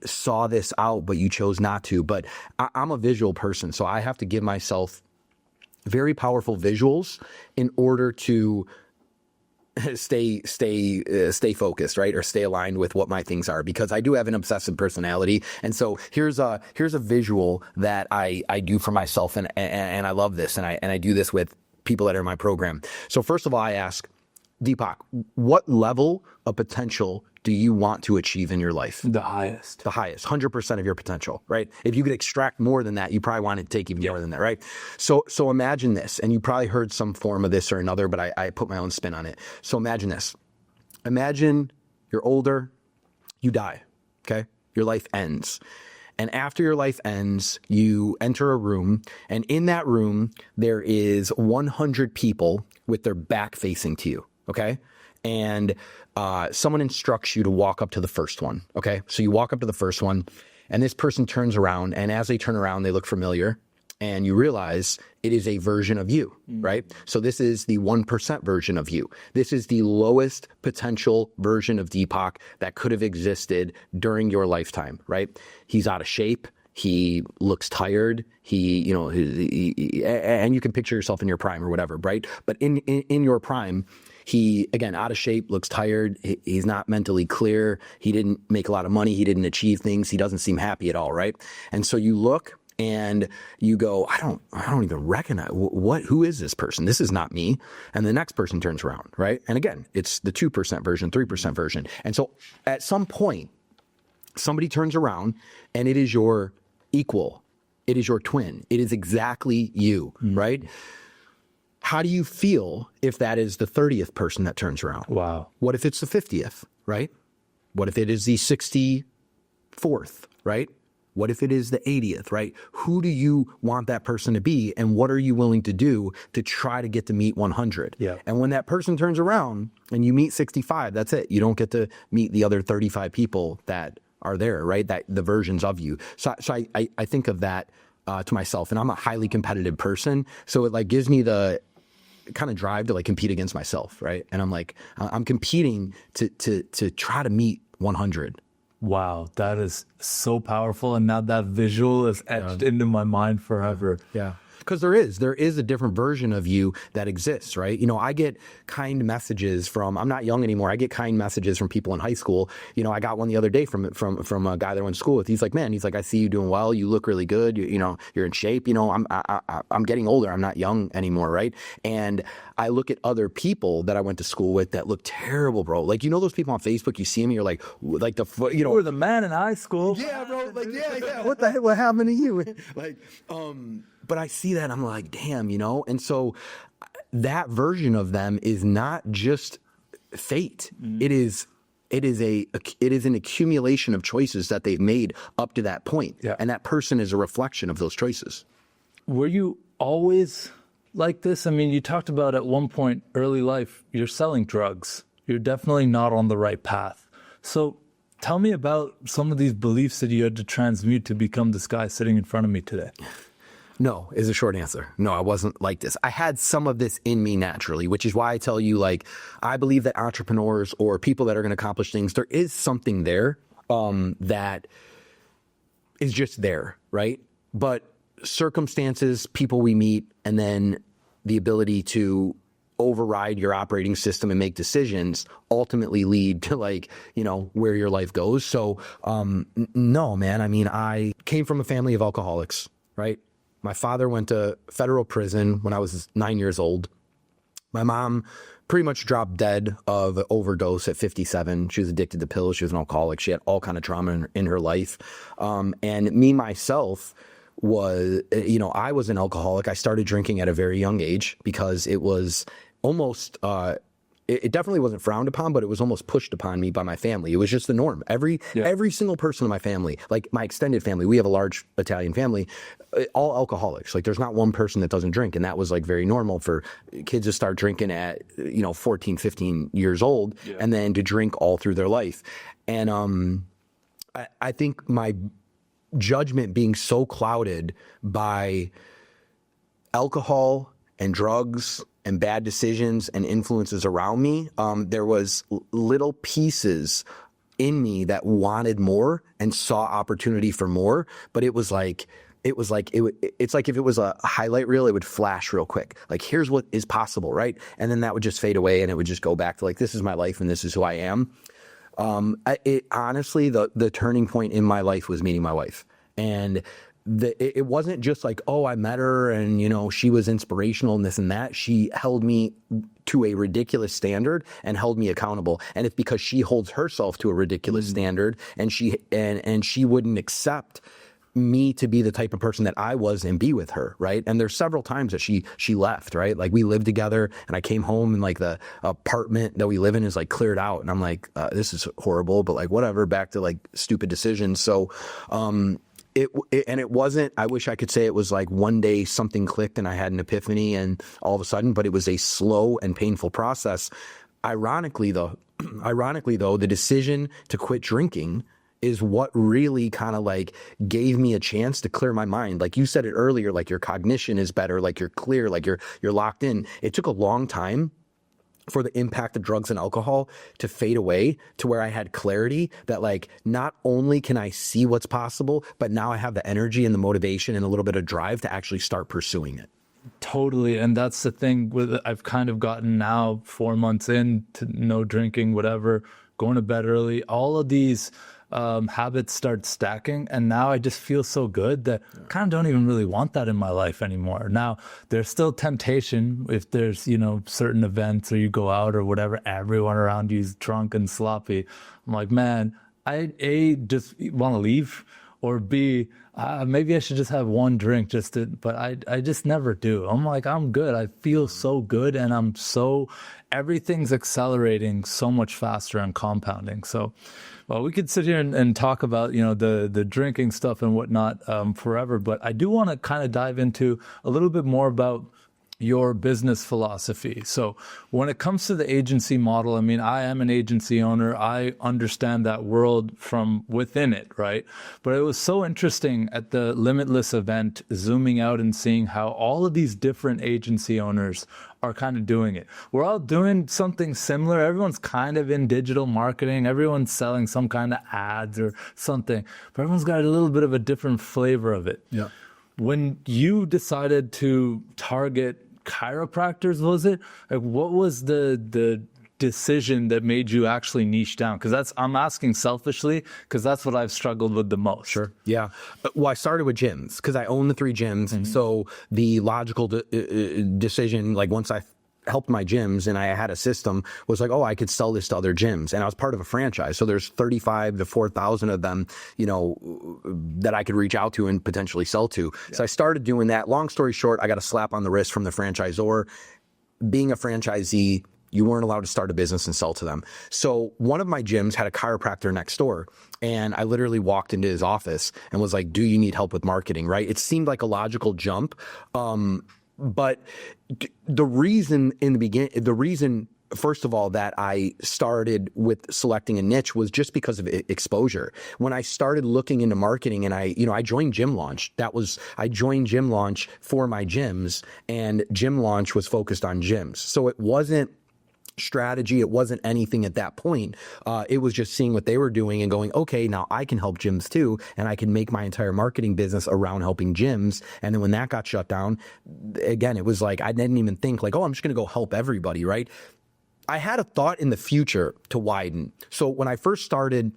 saw this out, but you chose not to. But I'm a visual person, so I have to give myself very powerful visuals in order to stay focused, right? Or stay aligned with what my things are, because I do have an obsessive personality. And so here's a visual that I do for myself. And I love this. And I do this with people that are in my program. So first of all, I ask, Deepak, what level of potential do you want to achieve in your life? The highest. The highest, 100% of your potential, right? If you could extract more than that, you probably want to take even more than that, right? So imagine this, and you probably heard some form of this or another, but I put my own spin on it. So imagine this. Imagine you're older, you die, okay? Your life ends. And after your life ends, you enter a room, and in that room, there is 100 people with their back facing to you, okay? And someone instructs you to walk up to the first one, okay? So you walk up to the first one, and this person turns around, and as they turn around, they look familiar, and you realize it is a version of you, right? So this is the 1% version of you. This is the lowest potential version of Deepak that could have existed during your lifetime, right? He's out of shape. He looks tired. And you can picture yourself in your prime or whatever, right? But in your prime, he, again, out of shape, looks tired. He's not mentally clear. He didn't make a lot of money. He didn't achieve things. He doesn't seem happy at all, right? And so you look and you go, I don't even recognize who is this person? This is not me. And the next person turns around, right? And again, it's the 2% version, 3% version. And so at some point, somebody turns around and it is your equal. It is your twin. It is exactly you, right? How do you feel if that is the 30th person that turns around? Wow. What if it's the 50th, right? What if it is the 64th, right? What if it is the 80th, right? Who do you want that person to be, and what are you willing to do to try to get to meet 100? Yeah. And when that person turns around and you meet 65, that's it. You don't get to meet the other 35 people that are there, right? That the versions of you. So I think of that to myself, and I'm a highly competitive person, so it gives me the kind of drive to compete against myself, right? And I'm competing to try to meet 100. Wow, that is so powerful, and now that visual is etched into my mind forever. Yeah. Because there is a different version of you that exists, right? You know, I get kind messages from, I'm not young anymore. I get kind messages from people in high school. You know, I got one the other day from a guy that I went to school with. He's like, man, I see you doing well. You look really good. You know, you're in shape. You know, I'm getting older. I'm not young anymore, right? And I look at other people that I went to school with that look terrible, bro. Like, you know, those people on Facebook, you see them, you're like you know, You were the man in high school. yeah, bro. Like, yeah. What the hell? What happened to you? Like, but I see that and I'm like, damn, you know? And so that version of them is not just fate. It is an accumulation of choices that they've made up to that point. Yeah. And that person is a reflection of those choices. Were you always like this? I mean, you talked about at one point early life, you're selling drugs. You're definitely not on the right path. So tell me about some of these beliefs that you had to transmute to become this guy sitting in front of me today. No, is a short answer. No, I wasn't like this. I had some of this in me naturally, which is why I tell you, like, I believe that entrepreneurs or people that are going to accomplish things, there is something there that is just there, right? But circumstances, people we meet, and then the ability to override your operating system and make decisions ultimately lead to, like, you know, where your life goes. So, no, man. I mean, I came from a family of alcoholics, right? My father went to federal prison when I was 9 years old. My mom pretty much dropped dead of overdose at 57. She was addicted to pills. She was an alcoholic. She had all kind of trauma in her life. And me, myself, was, you know, I was an alcoholic. I started drinking at a very young age because it was almost, it definitely wasn't frowned upon, but it was almost pushed upon me by my family. It was just the norm. Every single person in my family, like my extended family, we have a large Italian family, all alcoholics. Like, there's not one person that doesn't drink. And that was like very normal for kids to start drinking at, you know, 14, 15 years old, and then to drink all through their life. And I think my judgment being so clouded by alcohol and drugs and bad decisions and influences around me, there was little pieces in me that wanted more and saw opportunity for more. But it's like if it was a highlight reel, it would flash real quick. Like, here's what is possible, right? And then that would just fade away, and it would just go back to, like, this is my life and this is who I am. Honestly, the turning point in my life was meeting my wife. And it wasn't just like, oh, I met her and, you know, she was inspirational and this and that. She held me to a ridiculous standard and held me accountable. And it's because she holds herself to a ridiculous standard, and she wouldn't accept me to be the type of person that I was and be with her, right? And there's several times that she left, right? Like, we lived together and I came home and, like, the apartment that we live in is, like, cleared out, and I'm like, this is horrible, but, like, whatever, back to, like, stupid decisions. So it wasn't, I wish I could say it was like one day something clicked and I had an epiphany and all of a sudden, but it was a slow and painful process. Ironically though, the decision to quit drinking is what really kind of, like, gave me a chance to clear my mind. Like you said it earlier, like, your cognition is better, like, you're clear, like, you're locked in. It took a long time for the impact of drugs and alcohol to fade away to where I had clarity that, like, not only can I see what's possible, but now I have the energy and the motivation and a little bit of drive to actually start pursuing it. Totally. And that's the thing with, I've kind of gotten now 4 months in to no drinking, whatever, going to bed early, all of these habits start stacking, and now I just feel so good that I kind of don't even really want that in my life anymore. Now, there's still temptation if there's, you know, certain events or you go out or whatever, everyone around you is drunk and sloppy. I'm like, man, I A, just want to leave, or B, maybe I should just have one drink but I just never do. I'm like, I'm good. I feel so good, and everything's accelerating so much faster and compounding. So, well, we could sit here and talk about, you know, the drinking stuff and whatnot forever, but I do want to kind of dive into a little bit more about your business philosophy. So when it comes to the agency model, I mean, I am an agency owner. I understand that world from within it, right? But it was so interesting at the Limitless event, zooming out and seeing how all of these different agency owners are kind of doing it. We're all doing something similar. Everyone's kind of in digital marketing. Everyone's selling some kind of ads or something, but everyone's got a little bit of a different flavor of it. Yeah. when you decided to target chiropractors, was it? Like, what was the decision that made you actually niche down? Because I'm asking selfishly, because that's what I've struggled with the most. Sure. Yeah. Well, I started with gyms because I own the 3 gyms. So the logical decision, like once I helped my gyms and I had a system, was like, oh, I could sell this to other gyms. And I was part of a franchise. So there's 35 to 4,000 of them, that I could reach out to and potentially sell to. Yeah. So I started doing that. Long story short, I got a slap on the wrist from the franchisor. Being a franchisee, you weren't allowed to start a business and sell to them. So one of my gyms had a chiropractor next door. And I literally walked into his office and was like, do you need help with marketing, right? It seemed like a logical jump. But the reason in the beginning, first of all, that I started with selecting a niche was just because of exposure. When I started looking into marketing and I joined Gym Launch. I joined Gym Launch for my gyms, and Gym Launch was focused on gyms. So it wasn't strategy. It wasn't anything at that point. It was just seeing what they were doing and going, okay, now I can help gyms too. And I can make my entire marketing business around helping gyms. And then when that got shut down, again, it was like, I didn't even think like, oh, I'm just going to go help everybody. Right. I had a thought in the future to widen. So when I first started,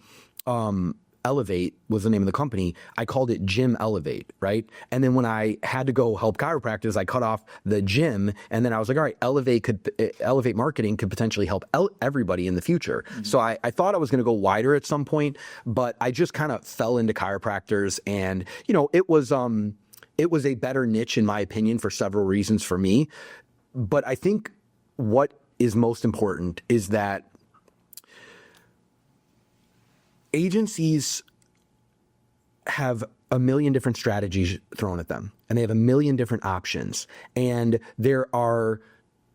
Elevate was the name of the company. I called it Gym Elevate, right? And then when I had to go help chiropractors, I cut off the gym, and then I was like, all right, Elevate marketing could potentially help everybody in the future. So I thought I was going to go wider at some point, but I just kind of fell into chiropractors, and it was a better niche in my opinion for several reasons for me. But I think what is most important is that agencies have a million different strategies thrown at them, and they have a million different options. And there are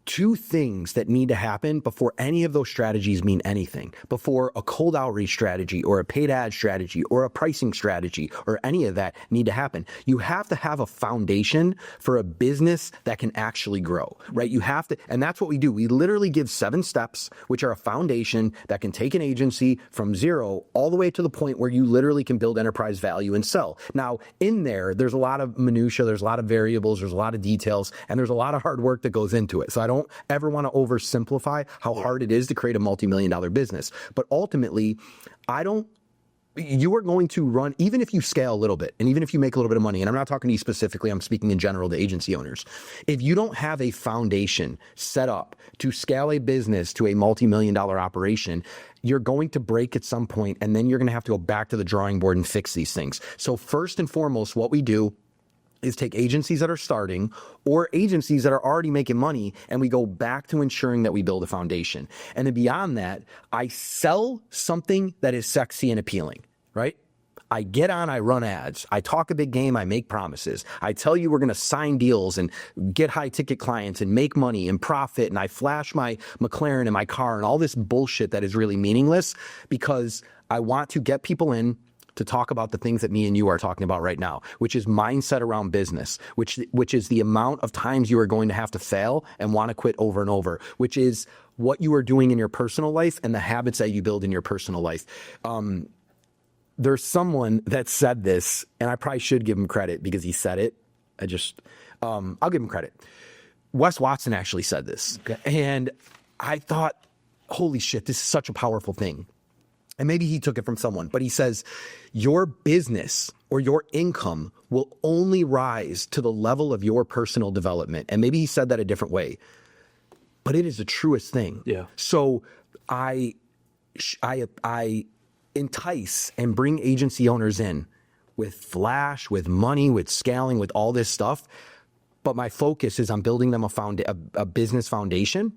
2 things that need to happen before any of those strategies mean anything. Before a cold outreach strategy or a paid ad strategy or a pricing strategy or any of that need to happen. You have to have a foundation for a business that can actually grow, right? You have to, and that's what we do. We literally give 7 steps, which are a foundation that can take an agency from 0 all the way to the point where you literally can build enterprise value and sell. Now, in there's a lot of minutia, there's a lot of variables, there's a lot of details, and there's a lot of hard work that goes into it. So I don't ever want to oversimplify how hard it is to create a multi-million-dollar business. But ultimately, you are going to run, even if you scale a little bit, and even if you make a little bit of money, and I'm not talking to you specifically, I'm speaking in general to agency owners. If you don't have a foundation set up to scale a business to a multi-million-dollar operation, you're going to break at some point, and then you're going to have to go back to the drawing board and fix these things. So first and foremost, what we do is take agencies that are starting or agencies that are already making money, and we go back to ensuring that we build a foundation. And then beyond that, I sell something that is sexy and appealing, right? I get on, I run ads, I talk a big game, I make promises. I tell you we're going to sign deals and get high ticket clients and make money and profit. And I flash my McLaren in my car and all this bullshit that is really meaningless, because I want to get people in to talk about the things that me and you are talking about right now, which is mindset around business, which is the amount of times you are going to have to fail and want to quit over and over, which is what you are doing in your personal life and the habits that you build in your personal life. There's someone that said this, and I probably should give him credit because he said it. I'll give him credit. Wes Watson actually said this. Okay. And I thought, holy shit, this is such a powerful thing. And maybe he took it from someone, but he says, your business or your income will only rise to the level of your personal development. And maybe he said that a different way, but it is the truest thing. Yeah. So I entice and bring agency owners in with flash, with money, with scaling, with all this stuff. But my focus is on building them a business foundation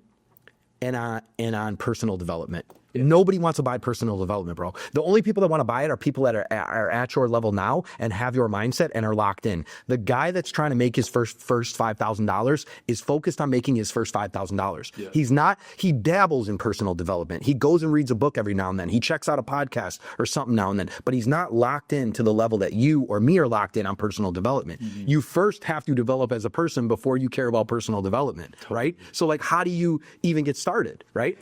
and on personal development. Yeah. Nobody wants to buy personal development, bro. The only people that want to buy it are people that are at your level now and have your mindset and are locked in. The guy that's trying to make his first $5,000 is focused on making his first $5,000. Yeah. He's not, he dabbles in personal development. He goes and reads a book every now and then. He checks out a podcast or something now and then, but he's not locked in to the level that you or me are locked in on personal development. Mm-hmm. You first have to develop as a person before you care about personal development, right? So like, how do you even get started, right?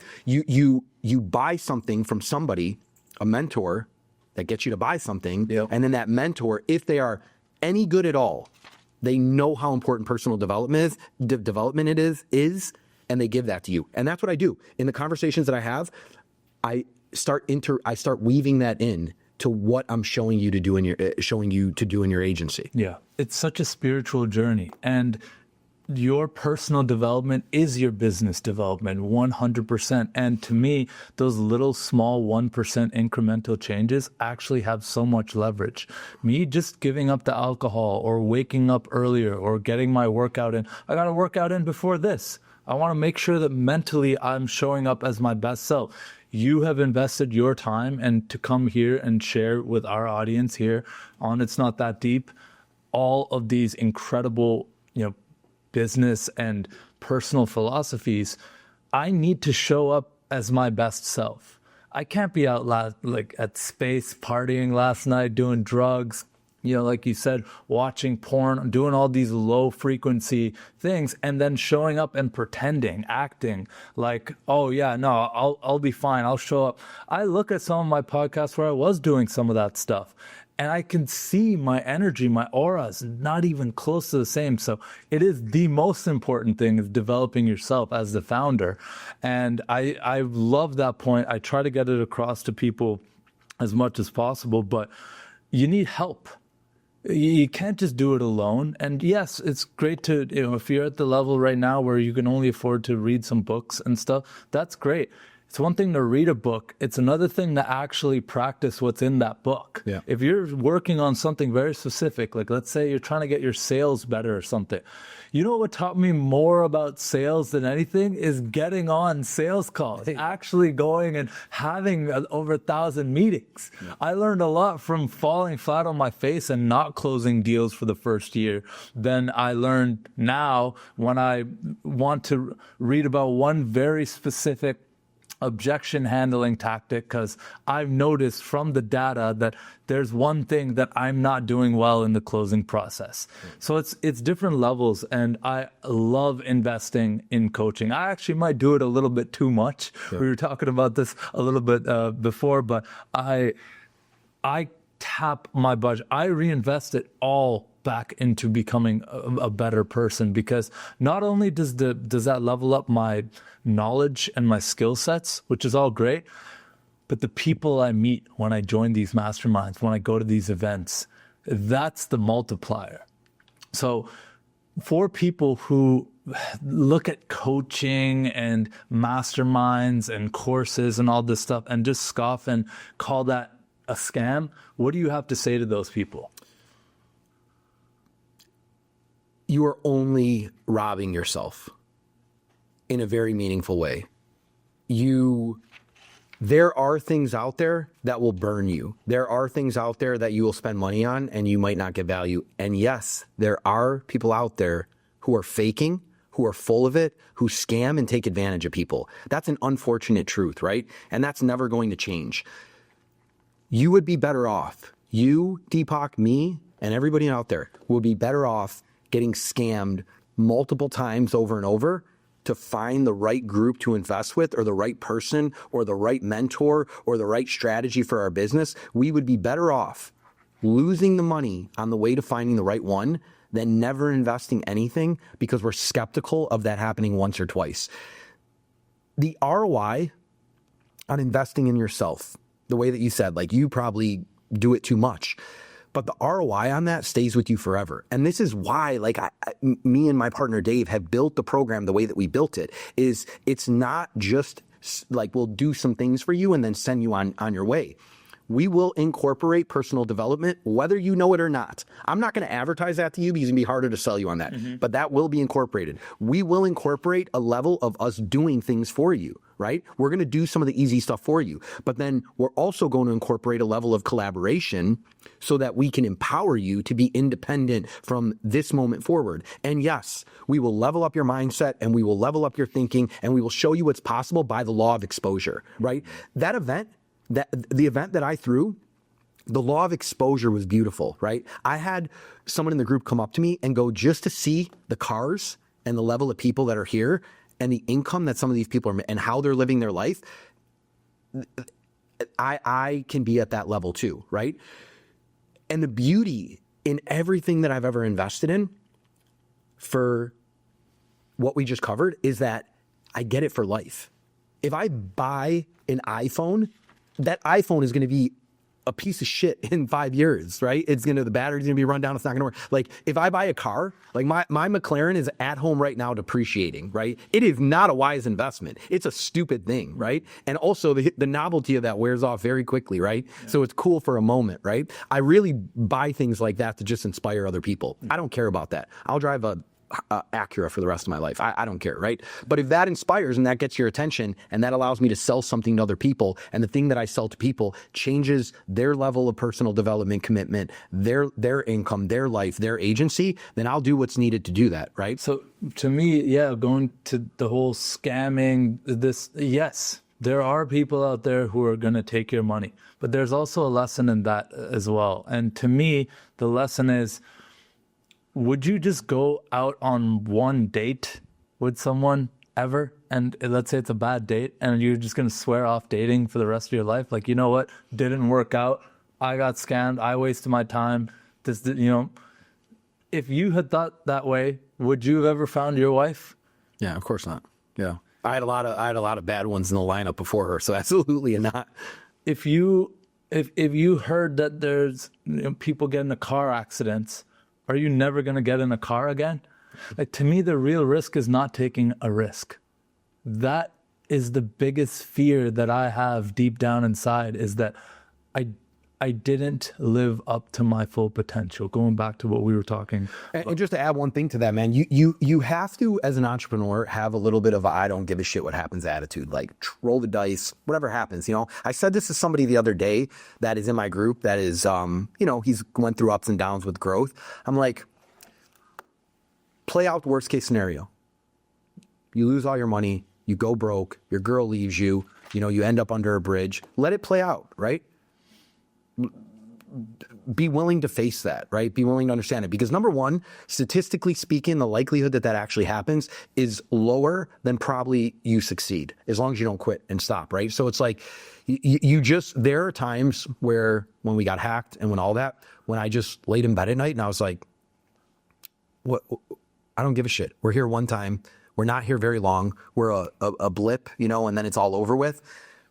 You buy something from somebody, a mentor that gets you to buy something. Yep. And then that mentor, if they are any good at all, They know how important personal development is, and they give that to you. And that's what I do. In the conversations that I have, I start weaving that in to what I'm showing you to do in your agency. Yeah. It's such a spiritual journey. And your personal development is your business development, 100%. And to me, those little small 1% incremental changes actually have so much leverage. Me just giving up the alcohol or waking up earlier or getting my workout in. I got to work out in before this. I want to make sure that mentally I'm showing up as my best self. You have invested your time and to come here and share with our audience here on It's Not That Deep, all of these incredible, business and personal philosophies. I need to show up as my best self. I can't be out at space partying last night, doing drugs, like you said, watching porn, doing all these low frequency things, and then showing up and pretending, acting like, oh yeah, no, I'll be fine. I'll show up. I look at some of my podcasts where I was doing some of that stuff, and I can see my energy, my aura is not even close to the same. So it is the most important thing is developing yourself as the founder. And I love that point. I try to get it across to people as much as possible, but you need help. You can't just do it alone. And yes, it's great to, if you're at the level right now where you can only afford to read some books and stuff, that's great. It's one thing to read a book. It's another thing to actually practice what's in that book. Yeah. If you're working on something very specific, like let's say you're trying to get your sales better or something, what taught me more about sales than anything is getting on sales calls, actually going and having over 1,000 meetings. Yeah. I learned a lot from falling flat on my face and not closing deals for the first year than I learned now when I want to read about one very specific objection handling tactic, because I've noticed from the data that there's one thing that I'm not doing well in the closing process. So it's different levels, and I love investing in coaching. I actually might do it a little bit too much. Yeah. We were talking about this a little bit before, but I tap my budget. I reinvest it all back into becoming a better person, because not only does that level up my knowledge and my skill sets, which is all great, but the people I meet when I join these masterminds, when I go to these events, that's the multiplier. So for people who look at coaching and masterminds and courses and all this stuff and just scoff and call that a scam, what do you have to say to those people? You are only robbing yourself in a very meaningful way. There are things out there that will burn you. There are things out there that you will spend money on and you might not get value. And yes, there are people out there who are faking, who are full of it, who scam and take advantage of people. That's an unfortunate truth, right? And that's never going to change. You would be better off. You, Deepak, me, and everybody out there would be better off getting scammed multiple times over and over to find the right group to invest with, or the right person, or the right mentor, or the right strategy for our business. We would be better off losing the money on the way to finding the right one than never investing anything because we're skeptical of that happening once or twice. The ROI on investing in yourself, the way that you said, like you probably do it too much, but the ROI on that stays with you forever. And this is why, me and my partner Dave have built the program the way that we built it. Is it's not just like we'll do some things for you and then send you on your way. We will incorporate personal development, whether you know it or not. I'm not going to advertise that to you because it's going to be harder to sell you on that, but that will be incorporated. We will incorporate a level of us doing things for you, right? We're going to do some of the easy stuff for you, but then we're also going to incorporate a level of collaboration so that we can empower you to be independent from this moment forward. And yes, we will level up your mindset and we will level up your thinking and we will show you what's possible by the law of exposure, right? The event that I threw, the law of exposure was beautiful, right? I had someone in the group come up to me and go, just to see the cars and the level of people that are here and the income that some of these people are and how they're living their life, I can be at that level too, right? And the beauty in everything that I've ever invested in for what we just covered is that I get it for life. If I buy an iPhone, that iPhone is going to be a piece of shit in 5 years, right? The battery's gonna be run down. It's not gonna work. Like if I buy a car, like my McLaren is at home right now depreciating, right? It is not a wise investment. It's a stupid thing, right? And also the novelty of that wears off very quickly, right? Yeah. So it's cool for a moment, right? I really buy things like that to just inspire other people. I don't care about that. I'll drive a Acura for the rest of my life. I don't care, right? But if that inspires and that gets your attention and that allows me to sell something to other people, and the thing that I sell to people changes their level of personal development commitment, their income, their life, their agency, then I'll do what's needed to do that, right? So to me, yeah, going to the whole scamming, yes, there are people out there who are going to take your money, but there's also a lesson in that as well. And to me, the lesson is, would you just go out on one date with someone ever? And let's say it's a bad date and you're just going to swear off dating for the rest of your life. Like, you know what? Didn't work out. I got scammed. I wasted my time. If you had thought that way, would you have ever found your wife? Yeah, of course not. Yeah. I had a lot of bad ones in the lineup before her. So absolutely not. If you heard that there's people get into car accidents, are you never going to get in a car again? Like, to me, the real risk is not taking a risk. That is the biggest fear that I have deep down inside, is that I didn't live up to my full potential. Going back to what we were talking. And just to add one thing to that, man, you have to, as an entrepreneur, have a little bit of a I don't give a shit what happens attitude. Like, roll the dice, whatever happens. I said this to somebody the other day that is in my group that is, he's went through ups and downs with growth. I'm like, play out the worst case scenario. You lose all your money, you go broke, your girl leaves you, you end up under a bridge. Let it play out, right? Be willing to face that, right? Be willing to understand it. Because number one, statistically speaking, the likelihood that actually happens is lower than probably you succeed, as long as you don't quit and stop, right? So it's like, there are times where when we got hacked and when I just laid in bed at night and I was like, what? I don't give a shit. We're here one time. We're not here very long. We're a blip, and then it's all over with.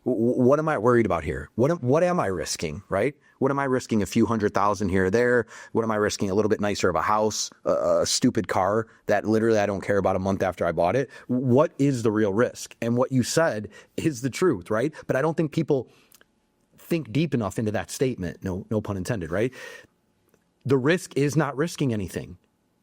What am I worried about here? What am I risking, right? What am I risking? A few $100,000 here or there? What am I risking? A little bit nicer of a house, a stupid car that literally I don't care about a month after I bought it? What is the real risk? And what you said is the truth, right? But I don't think people think deep enough into that statement. No pun intended, right? The risk is not risking anything.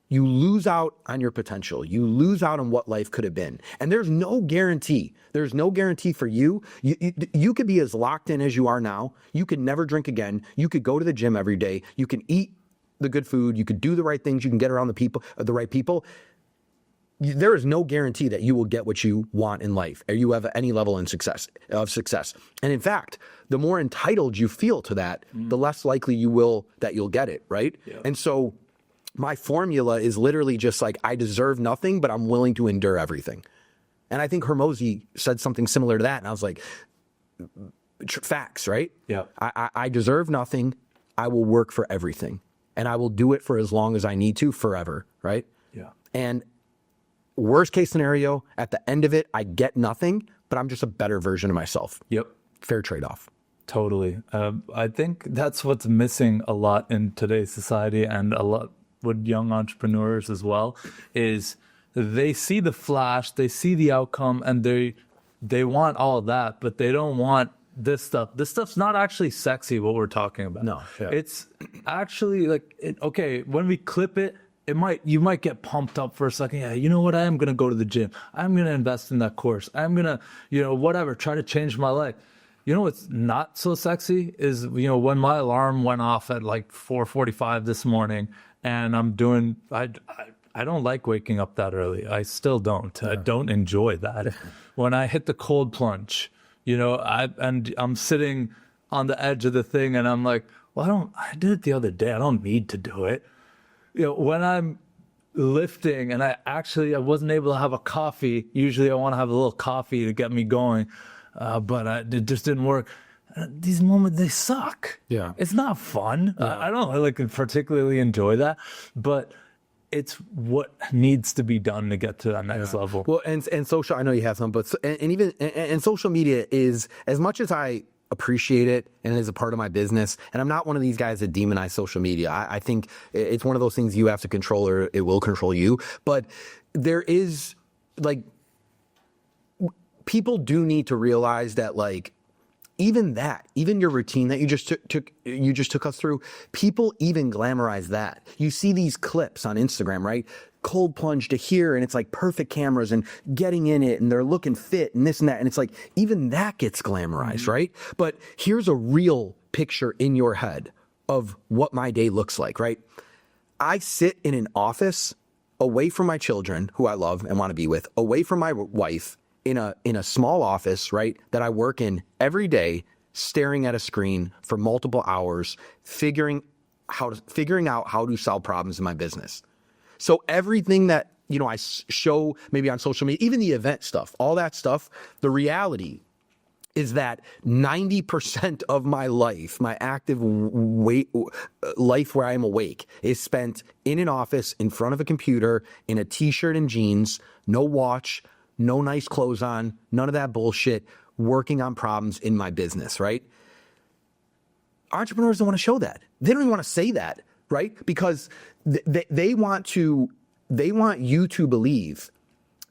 You lose out on your potential. You lose out on what life could have been. And there's no guarantee. There's no guarantee for you. You could be as locked in as you are now. You could never drink again. You could go to the gym every day. You can eat the good food. You could do the right things. You can get around the right people. There is no guarantee that you will get what you want in life, or you have any level of success. And in fact, the more entitled you feel to that, the less likely you'll get it, right? Yeah. And so my formula is literally just like, I deserve nothing, but I'm willing to endure everything. And I think Hormozi said something similar to that. And I was like, facts, right? Yeah. I deserve nothing. I will work for everything. And I will do it for as long as I need to, forever, right? Yeah. And worst case scenario, at the end of it, I get nothing, but I'm just a better version of myself. Yep. Fair trade-off. Totally. I think that's what's missing a lot in today's society, and a lot with young entrepreneurs as well, is they see the flash, they see the outcome, and they want all of that, but they don't want this stuff. This stuff's not actually sexy, what we're talking about. No. Yeah. It's actually like, okay, when we clip it, you might get pumped up for a second. Yeah, you know what? I am going to go to the gym. I'm going to invest in that course. I'm going to, whatever, try to change my life. You know what's not so sexy is, when my alarm went off at like 4:45 this morning, and I'm doing, I don't like waking up that early. I still don't. Yeah. I don't enjoy that. When I hit the cold plunge, I'm sitting on the edge of the thing, and I'm like, well, I did it the other day. I don't need to do it. When I'm lifting and I wasn't able to have a coffee. Usually I want to have a little coffee to get me going, but it just didn't work. These moments, they suck. Yeah. It's not fun. I don't particularly enjoy that, but it's what needs to be done to get to that next level. Well, and social, I know you have some, but and social media is, as much as I appreciate it and is a part of my business, and I'm not one of these guys that demonize social media. I think it's one of those things you have to control or it will control you. But there is, like, people do need to realize that, like, even your routine that you just took us through, people even glamorize that. You see these clips on Instagram, right? Cold plunge to here, and it's like perfect cameras and getting in it, and they're looking fit and this and that. And it's like, even that gets glamorized, right? But here's a real picture in your head of what my day looks like, right? I sit in an office away from my children, who I love and want to be with, away from my wife, in a small office, right, that I work in every day, staring at a screen for multiple hours, figuring out how to solve problems in my business. So everything that, you know, I show maybe on social media, even the event stuff, all that stuff, the reality is that 90% of my life, my active life where I am awake, is spent in an office, in front of a computer, in a t-shirt and jeans, no watch, no nice clothes on, none of that bullshit, working on problems in my business, right? Entrepreneurs don't want to show that. They don't even want to say that, right? Because they want you to believe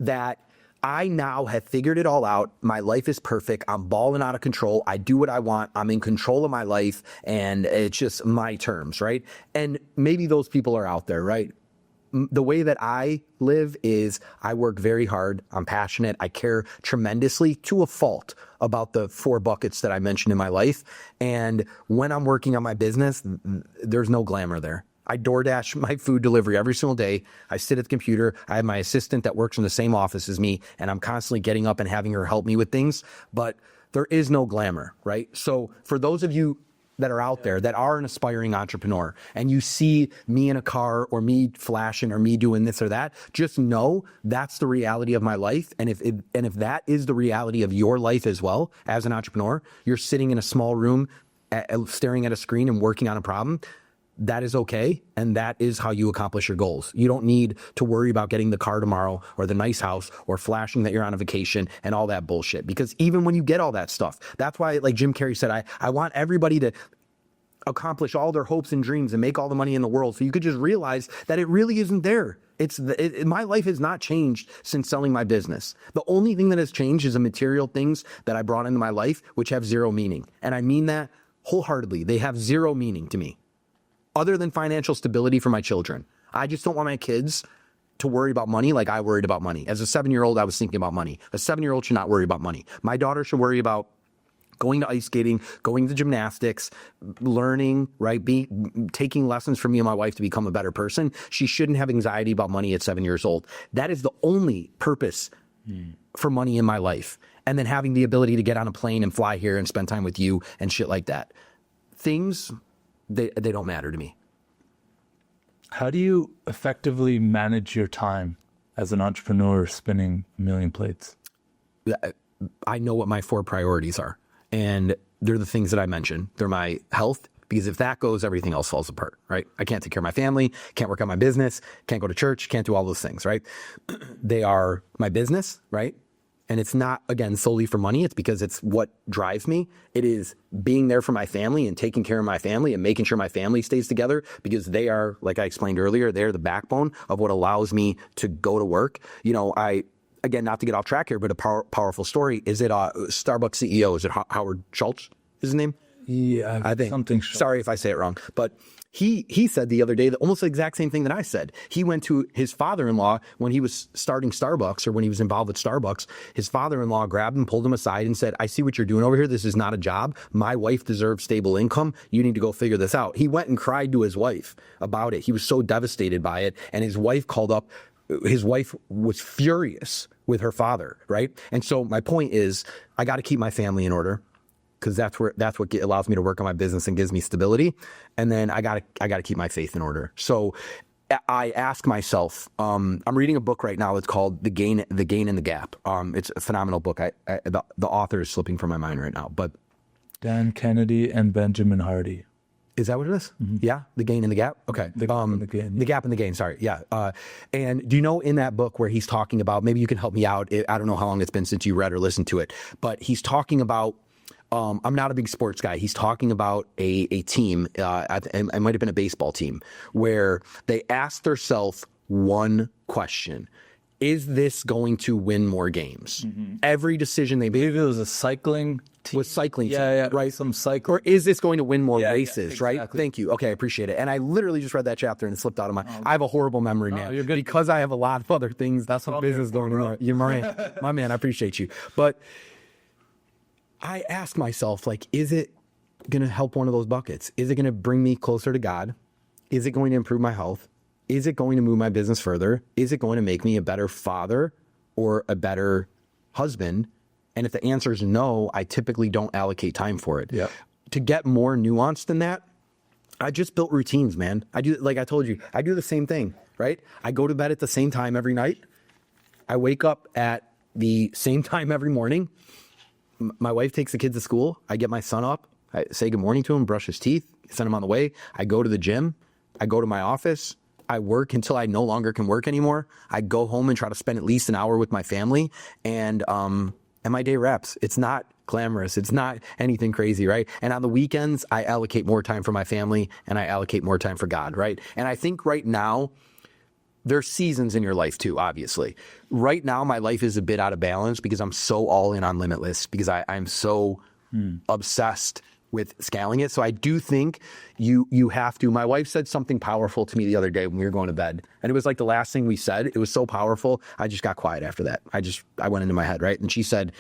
that I now have figured it all out. My life is perfect. I'm balling out of control. I do what I want. I'm in control of my life, and it's just my terms, right? And maybe those people are out there, right? The way that I live is I work very hard. I'm passionate. I care tremendously, to a fault, about the 4 buckets that I mentioned in my life. And when I'm working on my business, there's no glamour there. I DoorDash my food delivery every single day. I sit at the computer. I have my assistant that works in the same office as me, and I'm constantly getting up and having her help me with things. But there is no glamour, right? So for those of you that are out there that are an aspiring entrepreneur, and you see me in a car or me flashing or me doing this or that, just know that's the reality of my life. And if that is the reality of your life as well as an entrepreneur, you're sitting in a small room staring at a screen and working on a problem, that is okay. And that is how you accomplish your goals. You don't need to worry about getting the car tomorrow or the nice house or flashing that you're on a vacation and all that bullshit. Because even when you get all that stuff, that's why, like Jim Carrey said, I want everybody to accomplish all their hopes and dreams and make all the money in the world. So you could just realize that it really isn't there. My life has not changed since selling my business. The only thing that has changed is the material things that I brought into my life, which have zero meaning. And I mean that wholeheartedly. They have zero meaning to me, other than financial stability for my children. I just don't want my kids to worry about money like I worried about money. As a 7-year-old, I was thinking about money. A 7-year-old should not worry about money. My daughter should worry about going to ice skating, going to gymnastics, learning, right? Taking lessons from me and my wife to become a better person. She shouldn't have anxiety about money at 7 years old. That is the only purpose for money in my life. And then having the ability to get on a plane and fly here and spend time with you and shit like that. Things, they don't matter to me. How do you effectively manage your time as an entrepreneur spinning a million plates? I know what my 4 priorities are. And they're the things that I mentioned. They're my health, because if that goes, everything else falls apart, right? I can't take care of my family, can't work on my business, can't go to church, can't do all those things, right? They are my business, right? And it's not, again, solely for money. It's because it's what drives me. It is being there for my family and taking care of my family and making sure my family stays together, because they are, like I explained earlier, they're the backbone of what allows me to go to work. You know, again, not to get off track here, but a powerful story. Is it Starbucks CEO? Is it Howard Schultz? Is his name? Yeah, I think. Something. Sorry if I say it wrong, but he said the other day that almost the exact same thing that I said. He went to his father-in-law when he was starting Starbucks, or when he was involved with Starbucks. His father-in-law grabbed him, pulled him aside, and said, "I see what you're doing over here. This is not a job. My wife deserves stable income. You need to go figure this out." He went and cried to his wife about it. He was so devastated by it, and his wife called up. His wife was furious with her father, right? And so my point is, I got to keep my family in order, because that's what allows me to work on my business and gives me stability. And then I got to keep my faith in order. So I ask myself, I'm reading a book right now. It's called The Gain and the Gap. It's a phenomenal book. The author is slipping from my mind right now, but Dan Kennedy and Benjamin Hardy. Is that what it is? Yeah, the gain and the gap. Okay, The gap and the gain. the gap and the gain. Sorry, yeah. And do you know in that book where he's talking about? Maybe you can help me out. I don't know how long it's been since you read or listened to it, but he's talking about. I'm not a big sports guy. He's talking about a team. It might have been a baseball team where they asked themselves one question. Is this going to win more games? Every decision they made. Maybe it was a cycling team. Was cycling team, Yeah, right? Some cycling. Or is this going to win more races, right? exactly. Thank you. Okay, I appreciate it. And I literally just read that chapter and it slipped out of my... I have a horrible memory, man. you're good. Because I have a lot of other things. That's what I'm business here for, going on. You're my man. I appreciate you. But I ask myself, like, is it going to help one of those buckets? Is it going to bring me closer to God? Is it going to improve my health? Is it going to move my business further? Is it going to make me a better father or a better husband? And if the answer is no, I typically don't allocate time for it. Yep. To get more nuanced than that, I just built routines, man. I do, like I told you, I do the same thing, right? I go to bed at the same time every night. I wake up at the same time every morning. My wife takes the kids to school. I get my son up. I say good morning to him, brush his teeth, send him on the way. I go to the gym. I go to my office. I work until I no longer can work anymore. I go home and try to spend at least an hour with my family. And my day wraps. It's not glamorous. It's not anything crazy, right? And on the weekends, I allocate more time for my family and I allocate more time for God, right? And I think right now, there's seasons in your life too, obviously. Right now, my life is a bit out of balance because I'm so all in on Limitless because I'm so obsessed with scaling it. So I do think you have to. My wife said something powerful to me the other day when we were going to bed. And it was like the last thing we said. It was so powerful. I just got quiet after that. I went into my head, right? And she said,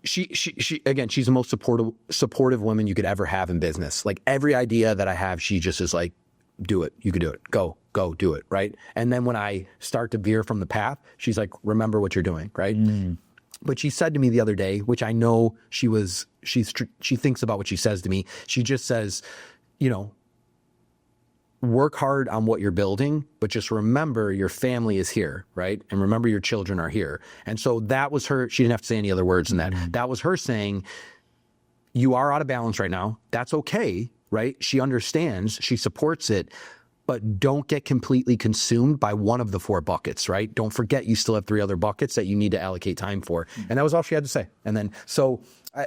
she again, she's the most supportive woman you could ever have in business. Like every idea that I have, she just is like, do it. You can do it. Go, do it. Right. And then when I start to veer from the path, she's like, remember what you're doing. Right. But she said to me the other day, which I know she thinks about what she says to me. She just says, work hard on what you're building, but just remember your family is here, right? And remember your children are here. And so that was her, she didn't have to say any other words than that. That was her saying, you are out of balance right now. That's okay, right? She understands, she supports it, but don't get completely consumed by one of the 4 buckets, right? Don't forget you still have 3 other buckets that you need to allocate time for. And that was all she had to say. And then,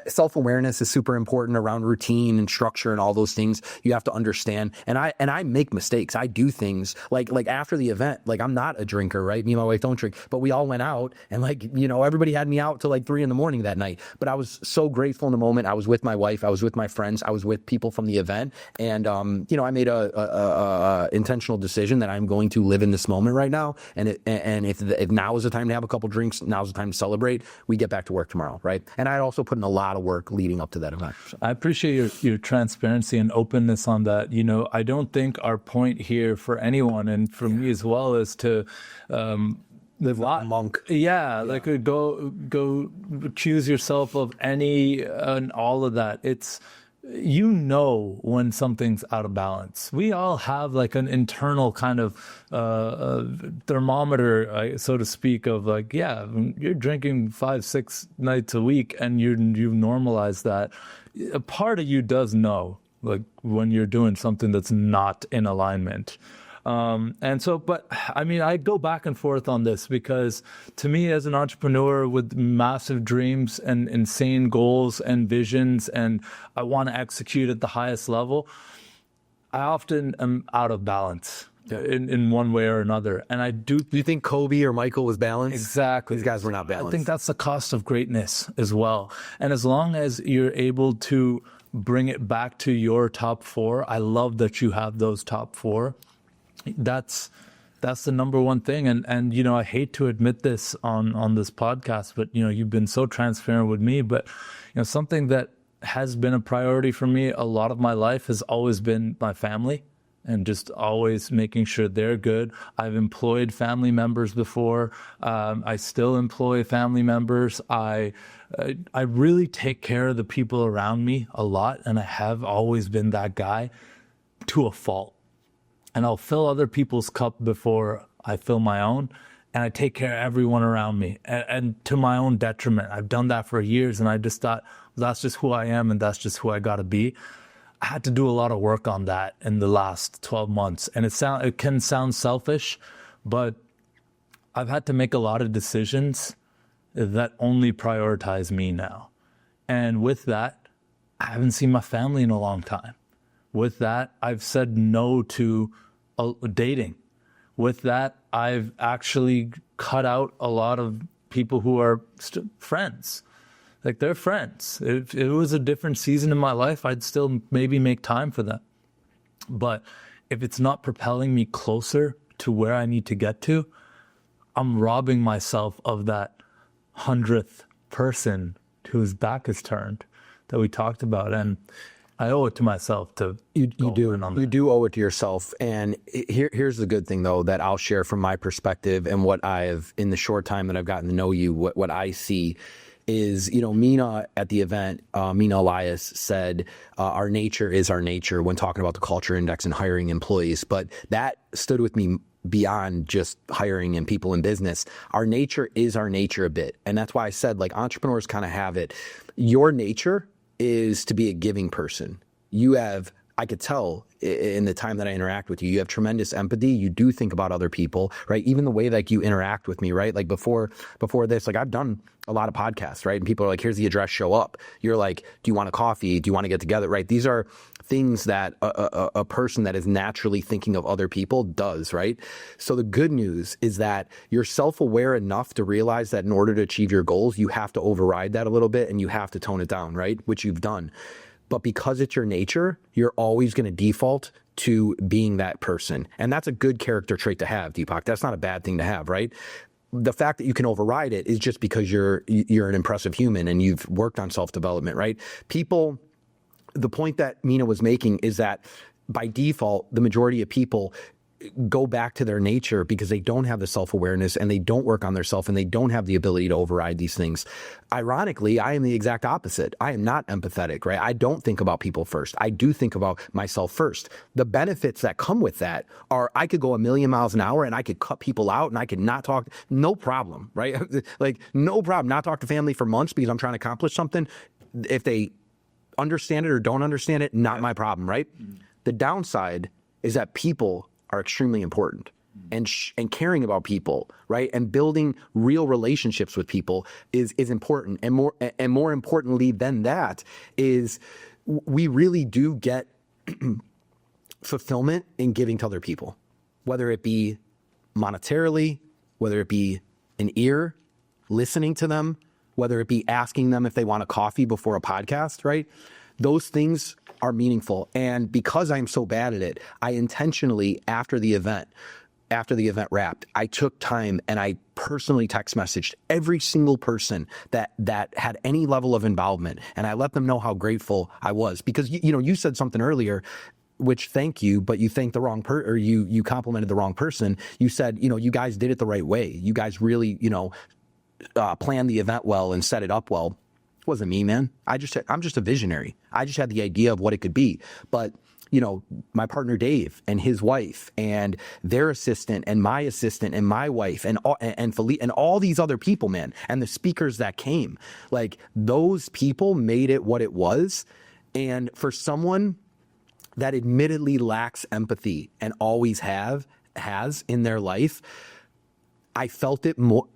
self-awareness is super important around routine and structure and all those things. You have to understand. And I make mistakes. I do things like after the event, like I'm not a drinker, right? Me and my wife don't drink, but we all went out and everybody had me out till like 3 a.m. that night. But I was so grateful in the moment. I was with my wife. I was with my friends. I was with people from the event. And, I made a intentional decision that I'm going to live in this moment right now. And if now is the time to have a couple drinks, now's the time to celebrate, we get back to work tomorrow, right? And I also put in a lot of work leading up to that event. I appreciate your transparency and openness on that. I don't think our point here for anyone and for me as well is to live like monk. Yeah, like go accuse yourself of any and all of that. It's when something's out of balance. We all have like an internal kind of thermometer, so to speak, of like, yeah, you're drinking 5-6 nights a week and you've normalized that. A part of you does know, like when you're doing something that's not in alignment. But I mean, I go back and forth on this because to me as an entrepreneur with massive dreams and insane goals and visions, and I want to execute at the highest level, I often am out of balance in one way or another. And I do. Do you think Kobe or Michael was balanced? Exactly. These guys were not balanced. I think that's the cost of greatness as well. And as long as you're able to bring it back to your top 4, I love that you have those top 4. That's the number one thing. And I hate to admit this on this podcast, but you've been so transparent with me, but something that has been a priority for me a lot of my life has always been my family and just always making sure they're good. I've employed family members before. I still employ family members. I really take care of the people around me a lot. And I have always been that guy to a fault. And I'll fill other people's cup before I fill my own. And I take care of everyone around me and to my own detriment. I've done that for years. And I just thought, that's just who I am. And that's just who I got to be. had to do a lot of work on that in the last 12 months. And it can sound selfish, but I've had to make a lot of decisions that only prioritize me now. And with that, I haven't seen my family in a long time. With that, I've said no to dating. With that, I've actually cut out a lot of people who are friends. Like, they're friends. If it was a different season in my life, I'd still maybe make time for that. But if it's not propelling me closer to where I need to get to, I'm robbing myself of that 100th person whose back is turned that we talked about. And I owe it to myself to You do owe it to yourself. And here's the good thing, though, that I'll share from my perspective and what I've, in the short time that I've gotten to know you, what I see is, Mina at the event, Mina Elias said, our nature is our nature when talking about the culture index and hiring employees. But that stood with me beyond just hiring and people in business. Our nature is our nature a bit. And that's why I said, like, entrepreneurs kind of have it. Your nature is to be a giving person. You have, I could tell in the time that I interact with you, you have tremendous empathy. You do think about other people, right? Even the way like you interact with me, right? Like before this, like I've done a lot of podcasts, right? And people are like, here's the address, show up. You're like, do you want a coffee? Do you want to get together, right? These are things that a person that is naturally thinking of other people does, right? So the good news is that you're self-aware enough to realize that in order to achieve your goals, you have to override that a little bit and you have to tone it down, right? Which you've done. But because it's your nature, you're always going to default to being that person. And that's a good character trait to have, Deepak. That's not a bad thing to have, right? The fact that you can override it is just because you're an impressive human and you've worked on self-development, right? People, the point that Mina was making is that by default, the majority of people go back to their nature because they don't have the self-awareness and they don't work on their self and they don't have the ability to override these things. Ironically, I am the exact opposite. I am not empathetic, right? I don't think about people first. I do think about myself first. The benefits that come with that are I could go a million miles an hour and I could cut people out and I could not talk, no problem, right? Like no problem, not talk to family for months because I'm trying to accomplish something. If they understand it or don't understand it, not my problem, right? The downside is that people are extremely important, and caring about people, right, and building real relationships with people is important, and more importantly than that is we really do get fulfillment in giving to other people, whether it be monetarily, whether it be an ear, listening to them, whether it be asking them if they want a coffee before a podcast, right? Those things are meaningful. And because I'm so bad at it, I intentionally, after the event wrapped, I took time and I personally text messaged every single person that had any level of involvement. And I let them know how grateful I was. Because, you said something earlier, which thank you, but you thanked the wrong or you complimented the wrong person. You said, you guys did it the right way. You guys really, planned the event well and set it up well. Wasn't me, man. I'm just a visionary. I just had the idea of what it could be. But, my partner Dave and his wife and their assistant and my wife and Philippe and all these other people, man, and the speakers that came, like those people made it what it was. And for someone that admittedly lacks empathy and always has in their life, I felt it more.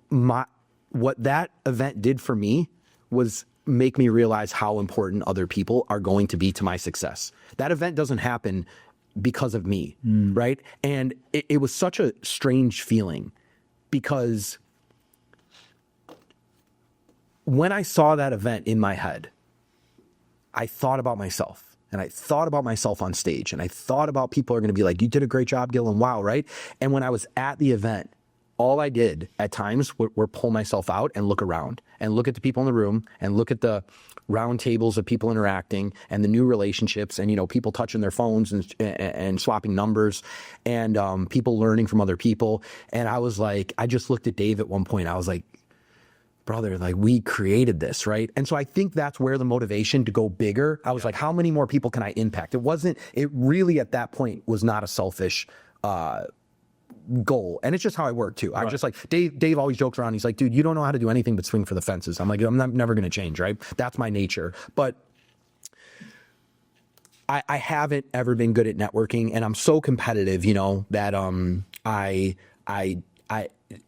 What that event did for me was make me realize how important other people are going to be to my success. That event doesn't happen because of me, right? And it was such a strange feeling because when I saw that event in my head, I thought about myself. And I thought about myself on stage. And I thought about people are going to be like, you did a great job, Gill, and wow, right? And when I was at the event, all I did at times were pull myself out and look around and look at the people in the room and look at the round tables of people interacting and the new relationships and, people touching their phones and swapping numbers and people learning from other people. And I was like, I just looked at Dave at one point. I was like, brother, like we created this, right? And so I think that's where the motivation to go bigger, I was like, how many more people can I impact? It really at that point was not a selfish goal. And it's just how I work too. I'm just like, Dave always jokes around. He's like, dude, you don't know how to do anything but swing for the fences. I'm like, I'm never going to change, right? That's my nature. But I haven't ever been good at networking, and I'm so competitive, you know, that I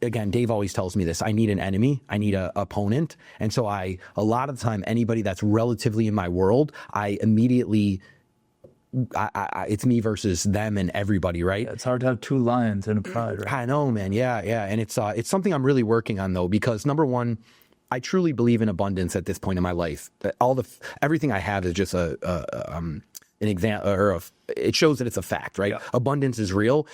again, Dave always tells me this. I need an enemy. I need a opponent. And so a lot of the time, anybody that's relatively in my world, I immediately, it's me versus them and everybody, right? It's hard to have two lions in a pride, right? I know, man. Yeah. And it's something I'm really working on though, because number one, I truly believe in abundance at this point in my life. Everything I have is just an example, or it shows that it's a fact, right? Yeah. Abundance is real.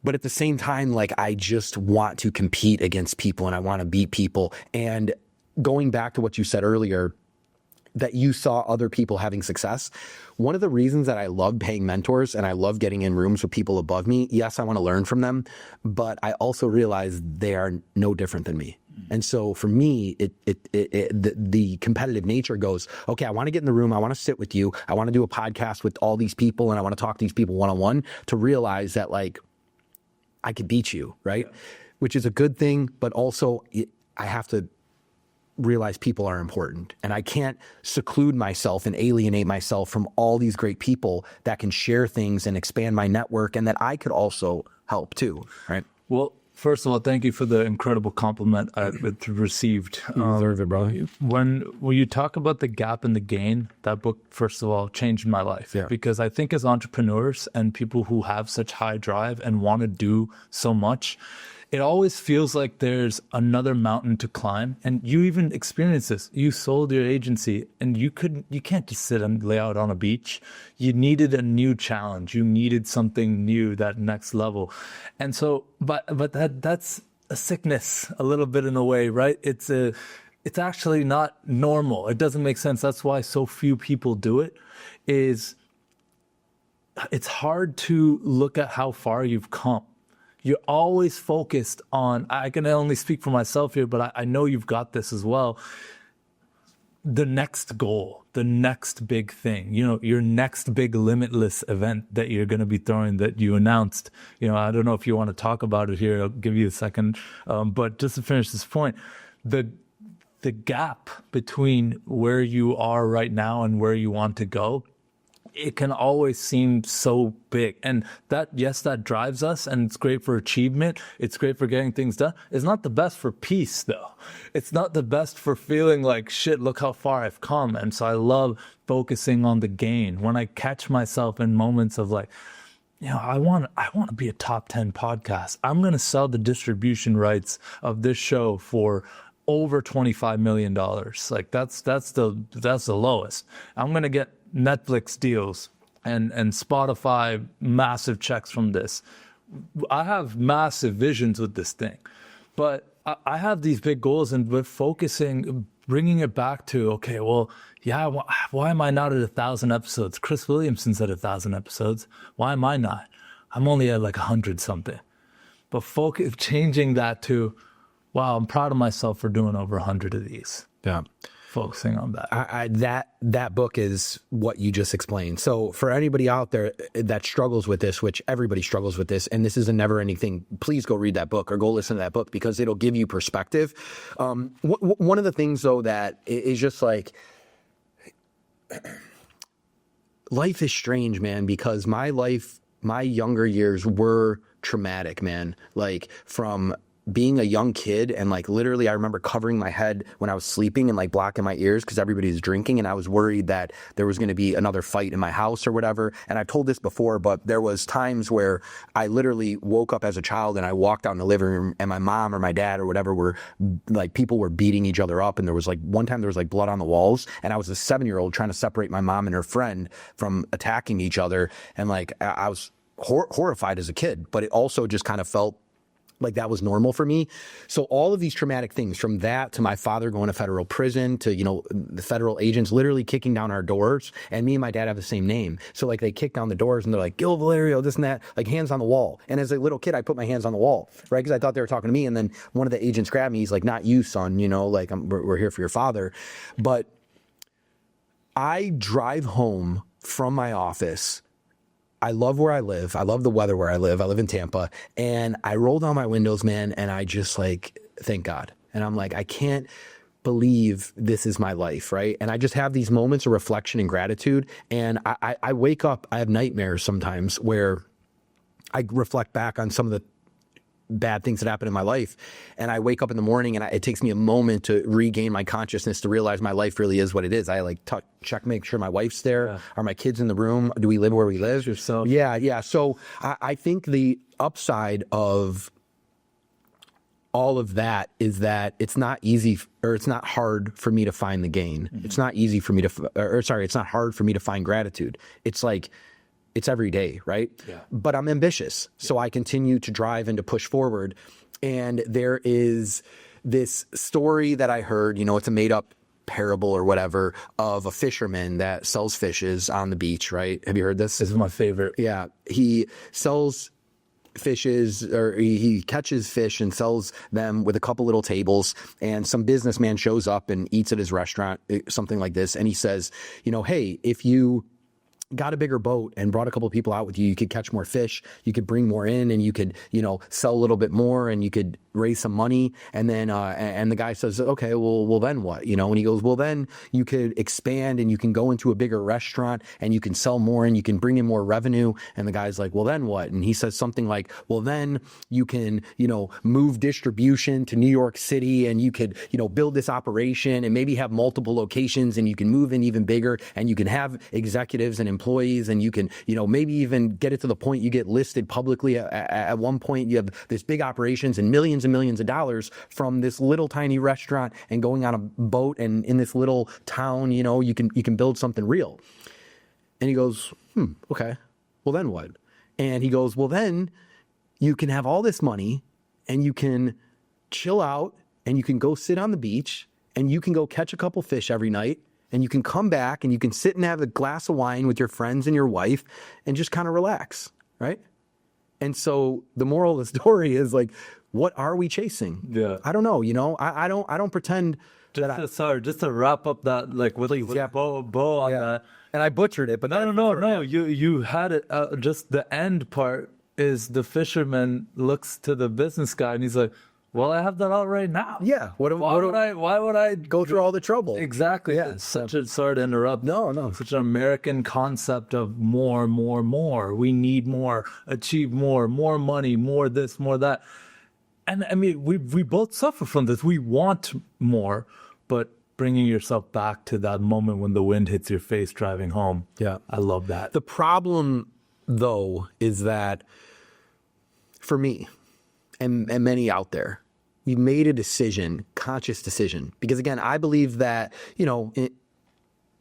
But at the same time, like, I just want to compete against people and I want to beat people. And going back to what you said earlier, that you saw other people having success. One of the reasons that I love paying mentors and I love getting in rooms with people above me, yes, I want to learn from them, but I also realize they are no different than me. And so for me, the competitive nature goes, okay, I want to get in the room. I want to sit with you. I want to do a podcast with all these people and I want to talk to these people one-on-one to realize that, like, I could beat you, right? Yeah. Which is a good thing, but also I have to realize people are important. And I can't seclude myself and alienate myself from all these great people that can share things and expand my network and that I could also help too, right? Well, first of all, thank you for the incredible compliment I've received. You deserve it, brother. When you talk about the gap and the gain, that book, first of all, changed my life. Yeah. Because I think as entrepreneurs and people who have such high drive and want to do so much, it always feels like there's another mountain to climb. And you even experienced this. You sold your agency and you can't just sit and lay out on a beach. You needed a new challenge. You needed something new, that next level. And so, but that's a sickness a little bit in a way, right? It's actually not normal. It doesn't make sense. That's why so few people do it. It's hard to look at how far you've come. You're always focused on, I can only speak for myself here, but I know you've got this as well. The next goal, the next big thing, you know, your next big Limitless event that you're going to be throwing that you announced. You know, I don't know if you want to talk about it here. I'll give you a second. But just to finish this point, the gap between where you are right now and where you want to go, it can always seem so big. And that drives us, and it's great for achievement. It's great for getting things done. It's not the best for peace, though. It's not the best for feeling like, shit, look how far I've come. And so I love focusing on the gain. When I catch myself in moments of like, you know, I want to be a top 10 podcast. I'm going to sell the distribution rights of this show for over $25 million. Like that's the lowest. I'm going to get Netflix deals and Spotify massive checks from this. I have massive visions with this thing, but I have these big goals, and we're focusing, bringing it back to, okay, well, yeah, why am I not at 1,000 episodes? Chris Williamson's at 1,000 episodes. Why am I not? I'm only at like 100 something. But changing that to, wow, I'm proud of myself for doing over 100 of these. Yeah. Focusing on that. That book is what you just explained. So for anybody out there that struggles with this, which everybody struggles with this, and this is a never-ending thing, please go read that book or go listen to that book because it'll give you perspective. One of the things, though, that is just like, life is strange, man, because my younger years were traumatic, man. Like, from being a young kid, and like literally I remember covering my head when I was sleeping and like blocking my ears because everybody's drinking, and I was worried that there was going to be another fight in my house or whatever. And I've told this before, but there was times where I literally woke up as a child and I walked out in the living room and my mom or my dad or whatever were like, people were beating each other up, and there was like one time there was like blood on the walls, and I was a 7-year-old trying to separate my mom and her friend from attacking each other, and like I was horrified as a kid, but it also just kind of felt like that was normal for me. So all of these traumatic things, from that to my father going to federal prison to, you know, the federal agents literally kicking down our doors, and me and my dad have the same name. So like they kick down the doors and they're like, Gill Valerio, this and that, like hands on the wall. And as a little kid, I put my hands on the wall, right? Because I thought they were talking to me. And then one of the agents grabbed me. He's like, not you, son, you know, like we're here for your father. But I drive home from my office. I love where I live. I love the weather where I live. I live in Tampa. And I roll down my windows, man, and I just like, thank God. And I'm like, I can't believe this is my life, right? And I just have these moments of reflection and gratitude. And I wake up, I have nightmares sometimes where I reflect back on some of the bad things that happened in my life. And I wake up in the morning and it takes me a moment to regain my consciousness to realize my life really is what it is. I like check, make sure my wife's there. Yeah. Are my kids in the room? Do we live where we live? Yourself. Yeah. So I think the upside of all of that is that it's not easy, or it's not hard for me to find the gain. Mm-hmm. It's not easy for me to, it's not hard for me to find gratitude. It's like, it's every day, right? Yeah. But I'm ambitious, so I continue to drive and to push forward. And there is this story that I heard, it's a made up parable or whatever, of a fisherman that sells fishes on the beach, right? Have you heard this? This is my favorite. Yeah. He sells fishes, or he catches fish and sells them with a couple little tables, and some businessman shows up and eats at his restaurant, something like this, and he says, hey, if you got a bigger boat and brought a couple of people out with you, you could catch more fish, you could bring more in, and you could, sell a little bit more, and you could raise some money. And then, and the guy says, okay, well, then what? And he goes, well, then you could expand and you can go into a bigger restaurant and you can sell more and you can bring in more revenue. And the guy's like, well, then what? And he says something like, well, then you can, move distribution to New York City, and you could, build this operation and maybe have multiple locations, and you can move in even bigger, and you can have executives and employees, and you can, maybe even get it to the point you get listed publicly. At one point, you have this big operations and millions of dollars from this little tiny restaurant, and going on a boat, and in this little town, you can build something real. And he goes, okay, well then what? And he goes, well then you can have all this money, and you can chill out, and you can go sit on the beach, and you can go catch a couple fish every night, and you can come back and you can sit and have a glass of wine with your friends and your wife and just kind of relax, right? And so the moral of the story is, like, what are we chasing? Yeah. I don't know, I don't pretend just to wrap up that, like, with bow on that. And I butchered it, but no, you had it. Just the end part is the fisherman looks to the business guy and he's like, well, I have that all right now. Yeah. Why would I go through all the trouble? Exactly. Yeah. Sorry to interrupt. No. Such an American concept of more. We need more, achieve more money, more this, more that. And I mean, we both suffer from this. We want more, but bringing yourself back to that moment when the wind hits your face driving home. Yeah. I love that. The problem, though, is that for me and many out there, we made a decision, conscious decision, because again, I believe that,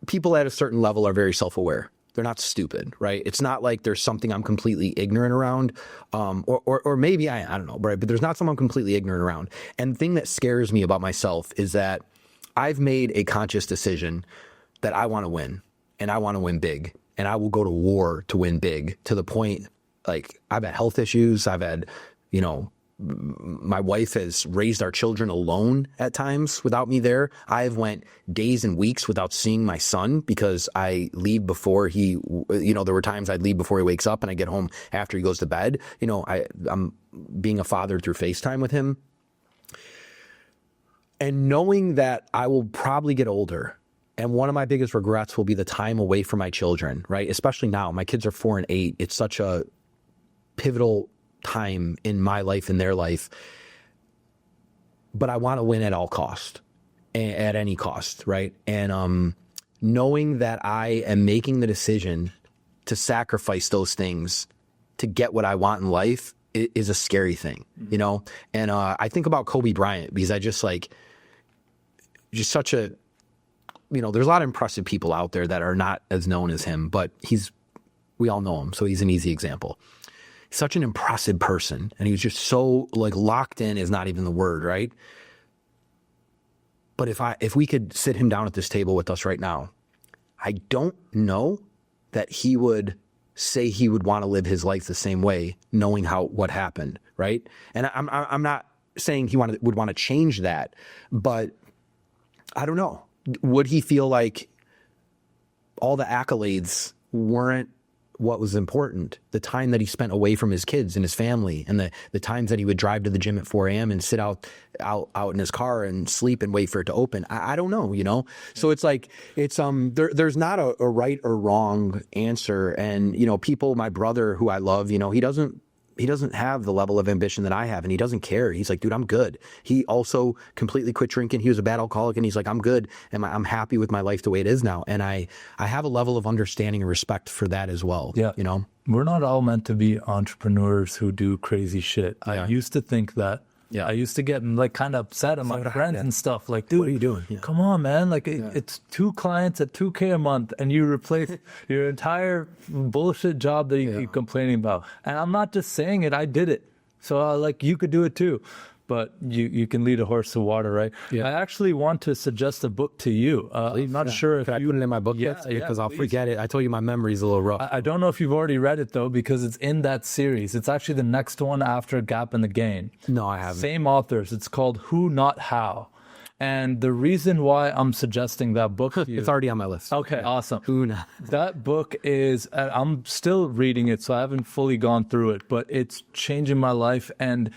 people at a certain level are very self-aware. They're not stupid, right? It's not like there's something I'm completely ignorant around, or maybe I don't know, right? But there's not something I'm completely ignorant around. And the thing that scares me about myself is that I've made a conscious decision that I want to win, and I want to win big, and I will go to war to win big, to the point, like, I've had health issues. I've had, my wife has raised our children alone at times without me there. I've went days and weeks without seeing my son because I leave before he, there were times I'd leave before he wakes up and I get home after he goes to bed. I'm being a father through FaceTime with him. And knowing that I will probably get older, and one of my biggest regrets will be the time away from my children, right? Especially now, my kids are 4 and 8. It's such a pivotal time in my life and their life, but I want to win at all cost, at any cost, right? And knowing that I am making the decision to sacrifice those things to get what I want in life is a scary thing, And I think about Kobe Bryant because I just such a, there's a lot of impressive people out there that are not as known as him, but we all know him, so he's an easy example. Such an impressive person, and he was just so, like, locked in is not even the word, right? But if we could sit him down at this table with us right now, I don't know that he would say he would want to live his life the same way, knowing what happened, right? And I'm not saying he would want to change that, but I don't know. Would he feel like all the accolades weren't what was important, the time that he spent away from his kids and his family, and the times that he would drive to the gym at 4 a.m. and sit out in his car and sleep and wait for it to open. I don't know, you know? So it's like, there's not a right or wrong answer. And, you know, people, my brother who I love, you know, he doesn't have the level of ambition that I have, and he doesn't care. He's like, dude, I'm good. He also completely quit drinking. He was a bad alcoholic, and he's like, I'm good, and I'm happy with my life the way it is now. And I have a level of understanding and respect for that as well. Yeah. You know? We're not all meant to be entrepreneurs who do crazy shit. I used to think that. Yeah. I used to get like kind of upset at my friends and stuff. Like, dude, what are you doing? Yeah. Come on, man. Like, it's 2 clients at $2K a month, and you replace your entire bullshit job that you keep complaining about. And I'm not just saying it. I did it. So, like, you could do it too. But you can lead a horse to water, right? Yeah. I actually want to suggest a book to you. I'm not sure if I put it in my book yet? Because I'll forget it. I told you my memory's a little rough. I don't know if you've already read it, though, because it's in that series. It's actually the next one after Gap and the Gain. No, I haven't. Same authors. It's called Who Not How. And the reason why I'm suggesting that book to you... It's already on my list. Okay, awesome. Who Not... That book is... I'm still reading it, so I haven't fully gone through it, but it's changing my life and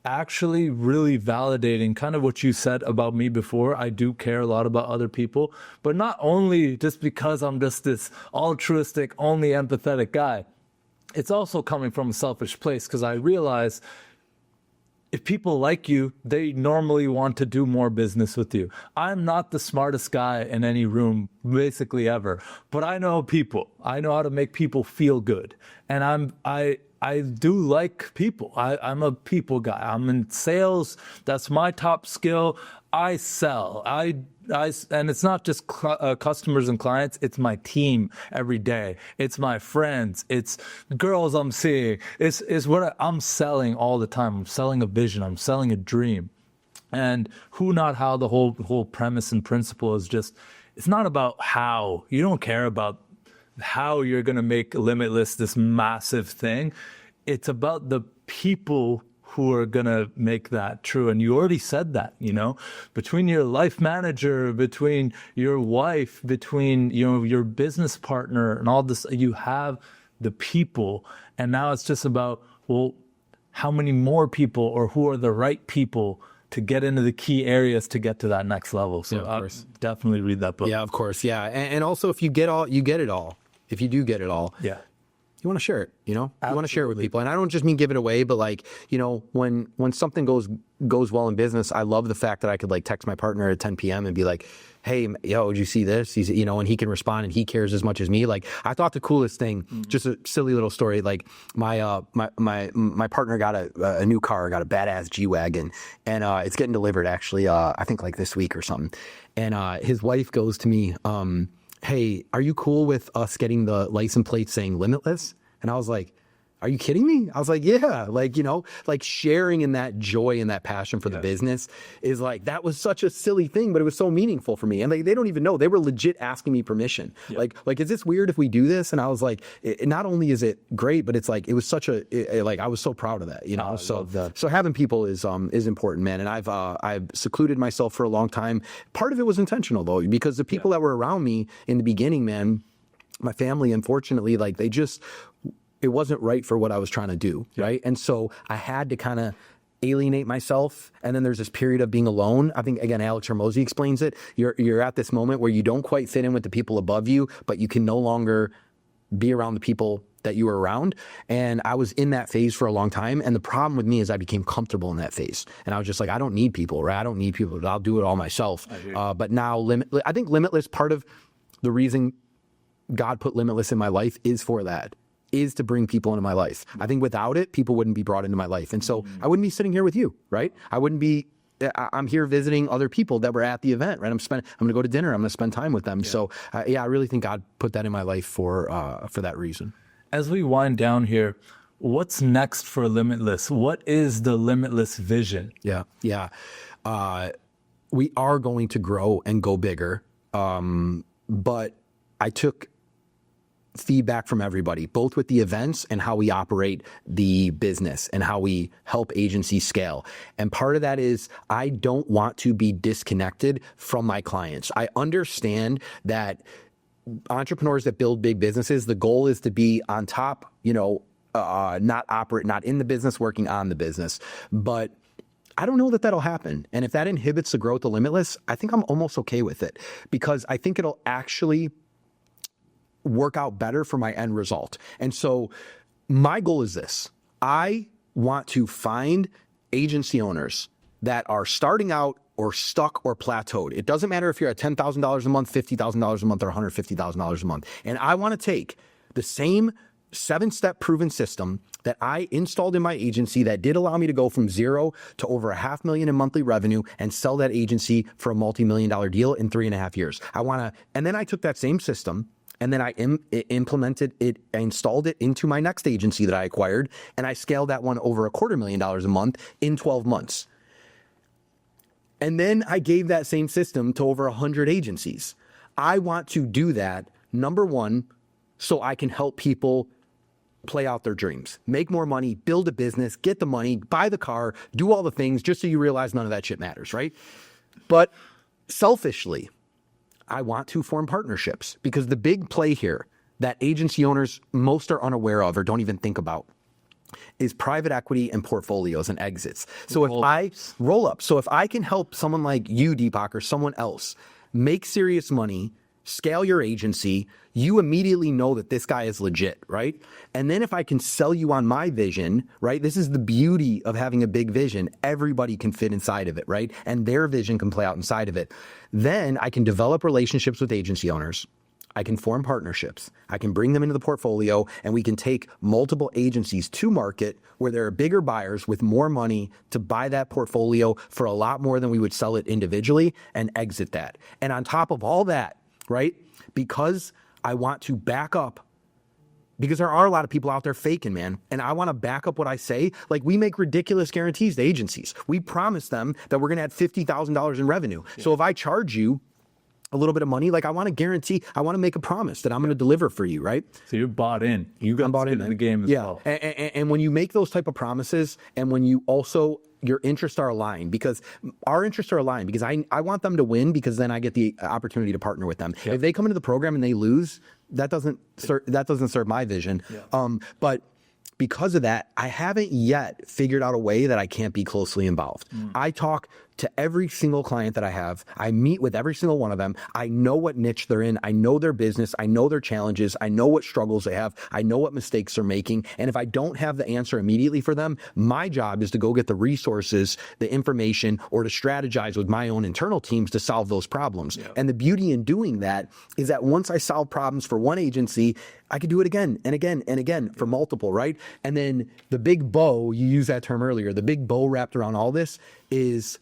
actually really validating kind of what you said about me before. I do care a lot about other people, but not only just because I'm just this altruistic, only empathetic guy. It's also coming from a selfish place, because I realize if people like you, they normally want to do more business with you. I'm not the smartest guy in any room, basically ever, but I know people. I know how to make people feel good. And I do like people. I'm a people guy. I'm in sales. That's my top skill. I sell. And it's not just customers and clients. It's my team every day. It's my friends. It's girls I'm seeing. It's what I'm selling all the time. I'm selling a vision. I'm selling a dream. And Who Not How, the whole premise and principle is just, it's not about how. You don't care about how you're going to make Limitless this massive thing. It's about the people who are going to make that true. And you already said that, you know, between your life manager, between your wife, between, you know, your business partner and all this, you have the people. And now it's just about, well, how many more people, or who are the right people to get into the key areas to get to that next level. So I'll definitely read that book. Yeah, of course. Yeah. And also, if you get it all. If you do get it all, you want to share it, you know? Absolutely. You want to share it with people. And I don't just mean give it away, but like, you know, when something goes well in business, I love the fact that I could like text my partner at 10 p.m. and be like, hey, yo, did you see this? He's, you know, and he can respond, and he cares as much as me. Like, I thought the coolest thing, just a silly little story, like my partner got a new car, got a badass G-Wagon, and it's getting delivered actually, I think like this week or something. And his wife goes to me, hey, are you cool with us getting the license plate saying Limitless? And I was like, are you kidding me? I was like, yeah, like, you know, like sharing in that joy and that passion for the business is like, that was such a silly thing, but it was so meaningful for me. And they don't even know. They were legit asking me permission. Like, is this weird if we do this? And I was like, not only is it great, but it's like, it was such like, I was so proud of that, you know? So having people is important, man. And I've secluded myself for a long time. Part of it was intentional though, because the people that were around me in the beginning, man, my family, unfortunately, like it wasn't right for what I was trying to do, right? And so I had to kind of alienate myself. And then there's this period of being alone. I think, again, Alex Hormozy explains it. You're at this moment where you don't quite fit in with the people above you, but you can no longer be around the people that you were around. And I was in that phase for a long time. And the problem with me is I became comfortable in that phase. And I was just like, I don't need people, right? I don't need people. I'll do it all myself. But now, I think Limitless, part of the reason God put Limitless in my life is for that. Is to bring people into my life. I think without it, people wouldn't be brought into my life. And so I wouldn't be sitting here with you, right? I'm here visiting other people that were at the event, right? I'm going to go to dinner. I'm going to spend time with them. Yeah. So I really think God put that in my life for that reason. As we wind down here, what's next for Limitless? What is the Limitless vision? Yeah. We are going to grow and go bigger. But I took feedback from everybody, both with the events and how we operate the business and how we help agencies scale. And part of that is I don't want to be disconnected from my clients. I understand that entrepreneurs that build big businesses, the goal is to be on top, not in the business, working on the business. But I don't know that that'll happen. And if that inhibits the growth of Limitless, I think I'm almost okay with it, because I think it'll actually work out better for my end result. And so my goal is this. I want to find agency owners that are starting out or stuck or plateaued. It doesn't matter if you're at $10,000 a month, $50,000 a month, or $150,000 a month. And I want to take the same 7-step proven system that I installed in my agency that did allow me to go from 0 to over $500,000 in monthly revenue and sell that agency for a multi-million-dollar deal in 3.5 years. And then I took that same system and then I implemented it, I installed it into my next agency that I acquired, and I scaled that one over $250,000 a month in 12 months. And then I gave that same system to over 100 agencies. I want to do that, number one, so I can help people play out their dreams, make more money, build a business, get the money, buy the car, do all the things, just so you realize none of that shit matters, right? But selfishly, I want to form partnerships, because the big play here that agency owners most are unaware of or don't even think about is private equity and portfolios and exits. So if I can help someone like you, Deepak, or someone else make serious money, scale your agency, you immediately know that this guy is legit, right? And then if I can sell you on my vision, right? This is the beauty of having a big vision. Everybody can fit inside of it, right? And their vision can play out inside of it. Then I can develop relationships with agency owners. I can form partnerships. I can bring them into the portfolio, and we can take multiple agencies to market where there are bigger buyers with more money to buy that portfolio for a lot more than we would sell it individually, and exit that. And on top of all that, right? Because I want to back up, because there are a lot of people out there faking, man. And I want to back up what I say. Like, we make ridiculous guarantees to agencies. We promise them that we're going to add $50,000 in revenue. Yeah. So if I charge you a little bit of money, like, I want to guarantee, I want to make a promise that I'm going to deliver for you, right? So you're bought in. You got bought in the game as well. And when you make those type of promises, and when you also, your interests are aligned, because our interests are aligned, because I want them to win, because then I get the opportunity to partner with them. Yep. If they come into the program and they lose, that doesn't serve my vision. Yeah. But because of that, I haven't yet figured out a way that I can't be closely involved. I talk to every single client that I have. I meet with every single one of them. I know what niche they're in. I know their business. I know their challenges. I know what struggles they have. I know what mistakes they're making. And if I don't have the answer immediately for them, my job is to go get the resources, the information, or to strategize with my own internal teams to solve those problems. Yeah. And the beauty in doing that is that once I solve problems for one agency, I could do it again and again and again for multiple, right? And then the big bow, you used that term earlier, the big bow wrapped around all this is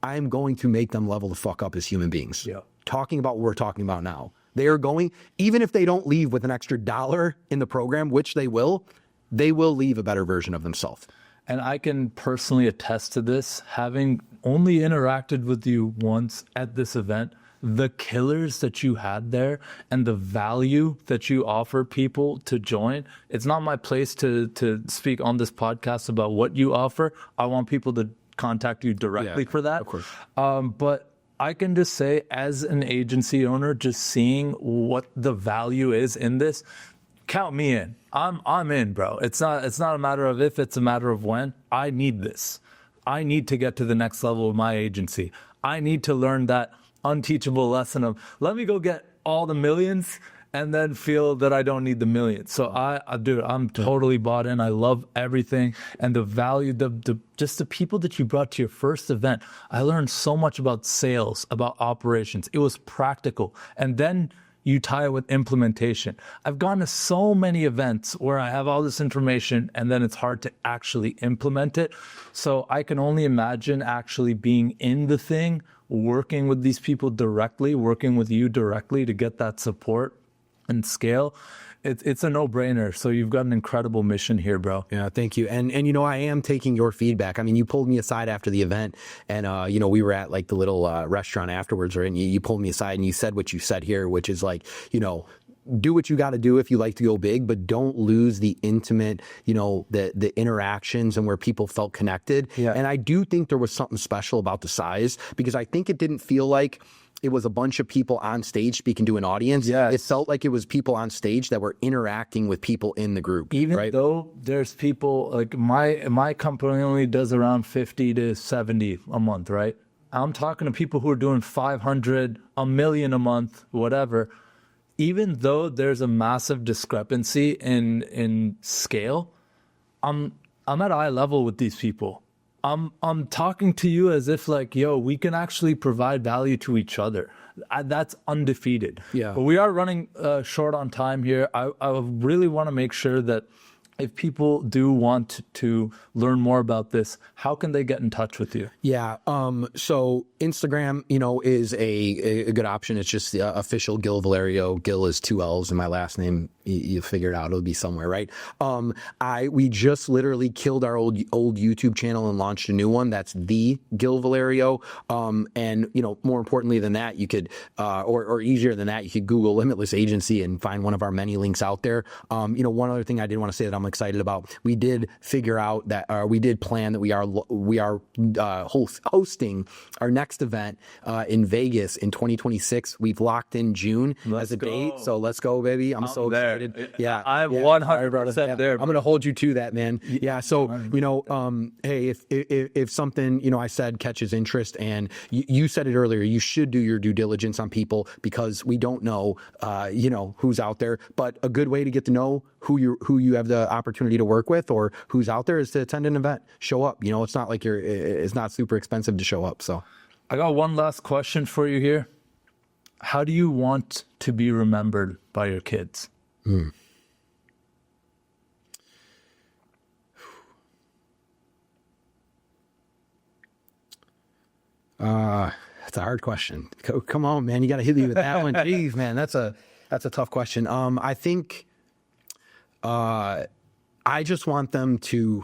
I'm going to make them level the fuck up as human beings. Yeah. Talking about what we're talking about now. They are going, even if they don't leave with an extra $1 in the program, which they will leave a better version of themselves. And I can personally attest to this, having only interacted with you once at this event. The killers that you had there and the value that you offer people to join. It's not my place to speak on this podcast about what you offer. I want people to contact you directly for that. Of course. But I can just say, as an agency owner, just seeing what the value is in this, count me in. I'm in, bro. It's not a matter of if, it's a matter of when. I need this. I need to get to the next level of my agency. I need to learn that unteachable lesson of, let me go get all the millions and then feel that I don't need the millions. So I'm totally bought in. I love everything, and the value, just the people that you brought to your first event. I learned so much about sales, about operations. It was practical. And then you tie it with implementation. I've gone to so many events where I have all this information and then it's hard to actually implement it. So I can only imagine actually being in the thing, working with these people directly, working with you directly to get that support and scale. It's a no-brainer. So you've got an incredible mission here, bro. Yeah, thank you. And you know, I am taking your feedback. I mean, you pulled me aside after the event, and you know, we were at like the little restaurant afterwards, right? And you pulled me aside and you said what you said here, which is like, you know, do what you got to do if you like to go big, but don't lose the intimate, the interactions and where people felt connected. Yeah. And I do think there was something special about the size, because I think it didn't feel like it was a bunch of people on stage speaking to an audience. Yes. It felt like it was people on stage that were interacting with people in the group. Even though there's people like my company only does around 50 to 70 a month, right? I'm talking to people who are doing 500, a million a month, whatever. Even though there's a massive discrepancy in scale, I'm at eye level with these people. I'm talking to you as if like, yo, we can actually provide value to each other. That's undefeated. Yeah. But we are running short on time here. I really want to make sure that if people do want to learn more about this, how can they get in touch with you? Yeah. So Instagram, is a good option. It's just the official Gill Valerio. Gill is 2 L's in my last name. You figure it out. It'll be somewhere, right? We just literally killed our old YouTube channel and launched a new one. That's the Gill Valerio. And more importantly than that, you could, or easier than that, you could Google Limitless Agency and find one of our many links out there. One other thing I did want to say that I'm excited about, we did figure out that, we did plan that we are hosting our next event in Vegas in 2026. We've locked in June as a date. So let's go, baby. I'm so excited. Yeah. I'm 100% there. I'm going to hold you to that, man. Yeah. So, hey, if something, I said catches interest, and you said it earlier, you should do your due diligence on people, because we don't know, who's out there. But a good way to get to know who you have the opportunity to work with or who's out there is to attend an event. Show up. It's not like it's not super expensive to show up. So I got one last question for you here. How do you want to be remembered by your kids? That's a hard question. Come on, man. You got to hit me with that one. Jeez, man. That's a tough question. I think, I just want them to.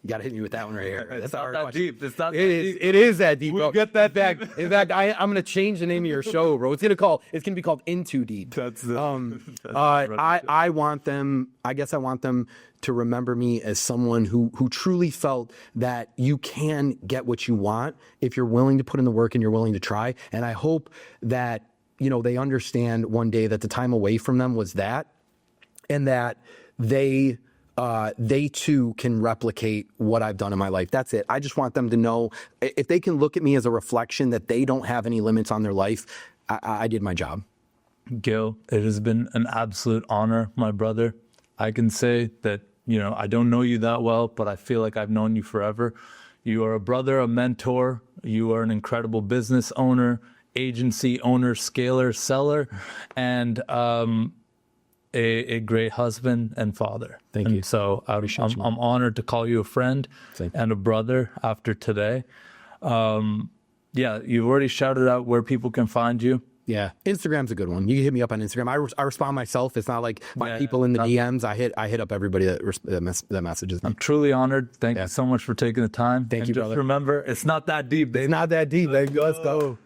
You got to hit me with that one right here. That's a hard question. Deep. It's not It is that deep, bro. We'll get that back. In fact, I'm going to change the name of your show, bro. It's going to be called In Too Deep. I want them. I guess I want them to remember me as someone who truly felt that you can get what you want if you're willing to put in the work and you're willing to try. And I hope that they understand one day that the time away from them was that, and that they too can replicate what I've done in my life. That's it. I just want them to know, if they can look at me as a reflection that they don't have any limits on their life, I did my job. Gill, it has been an absolute honor, my brother. I can say that, I don't know you that well, but I feel like I've known you forever. You are a brother, a mentor. You are an incredible business owner, agency owner, scaler, seller, and a great husband and father. Thank you. So I'm honored to call you a friend and a brother after today. You've already shouted out where people can find you. Yeah, Instagram's a good one. You can hit me up on Instagram. I respond myself. It's not like my people in the DMs. I hit up everybody that messages me. I'm truly honored. Thank you so much for taking the time. Thank you, just brother. Remember, it's not that deep. It's not that deep. Let's go.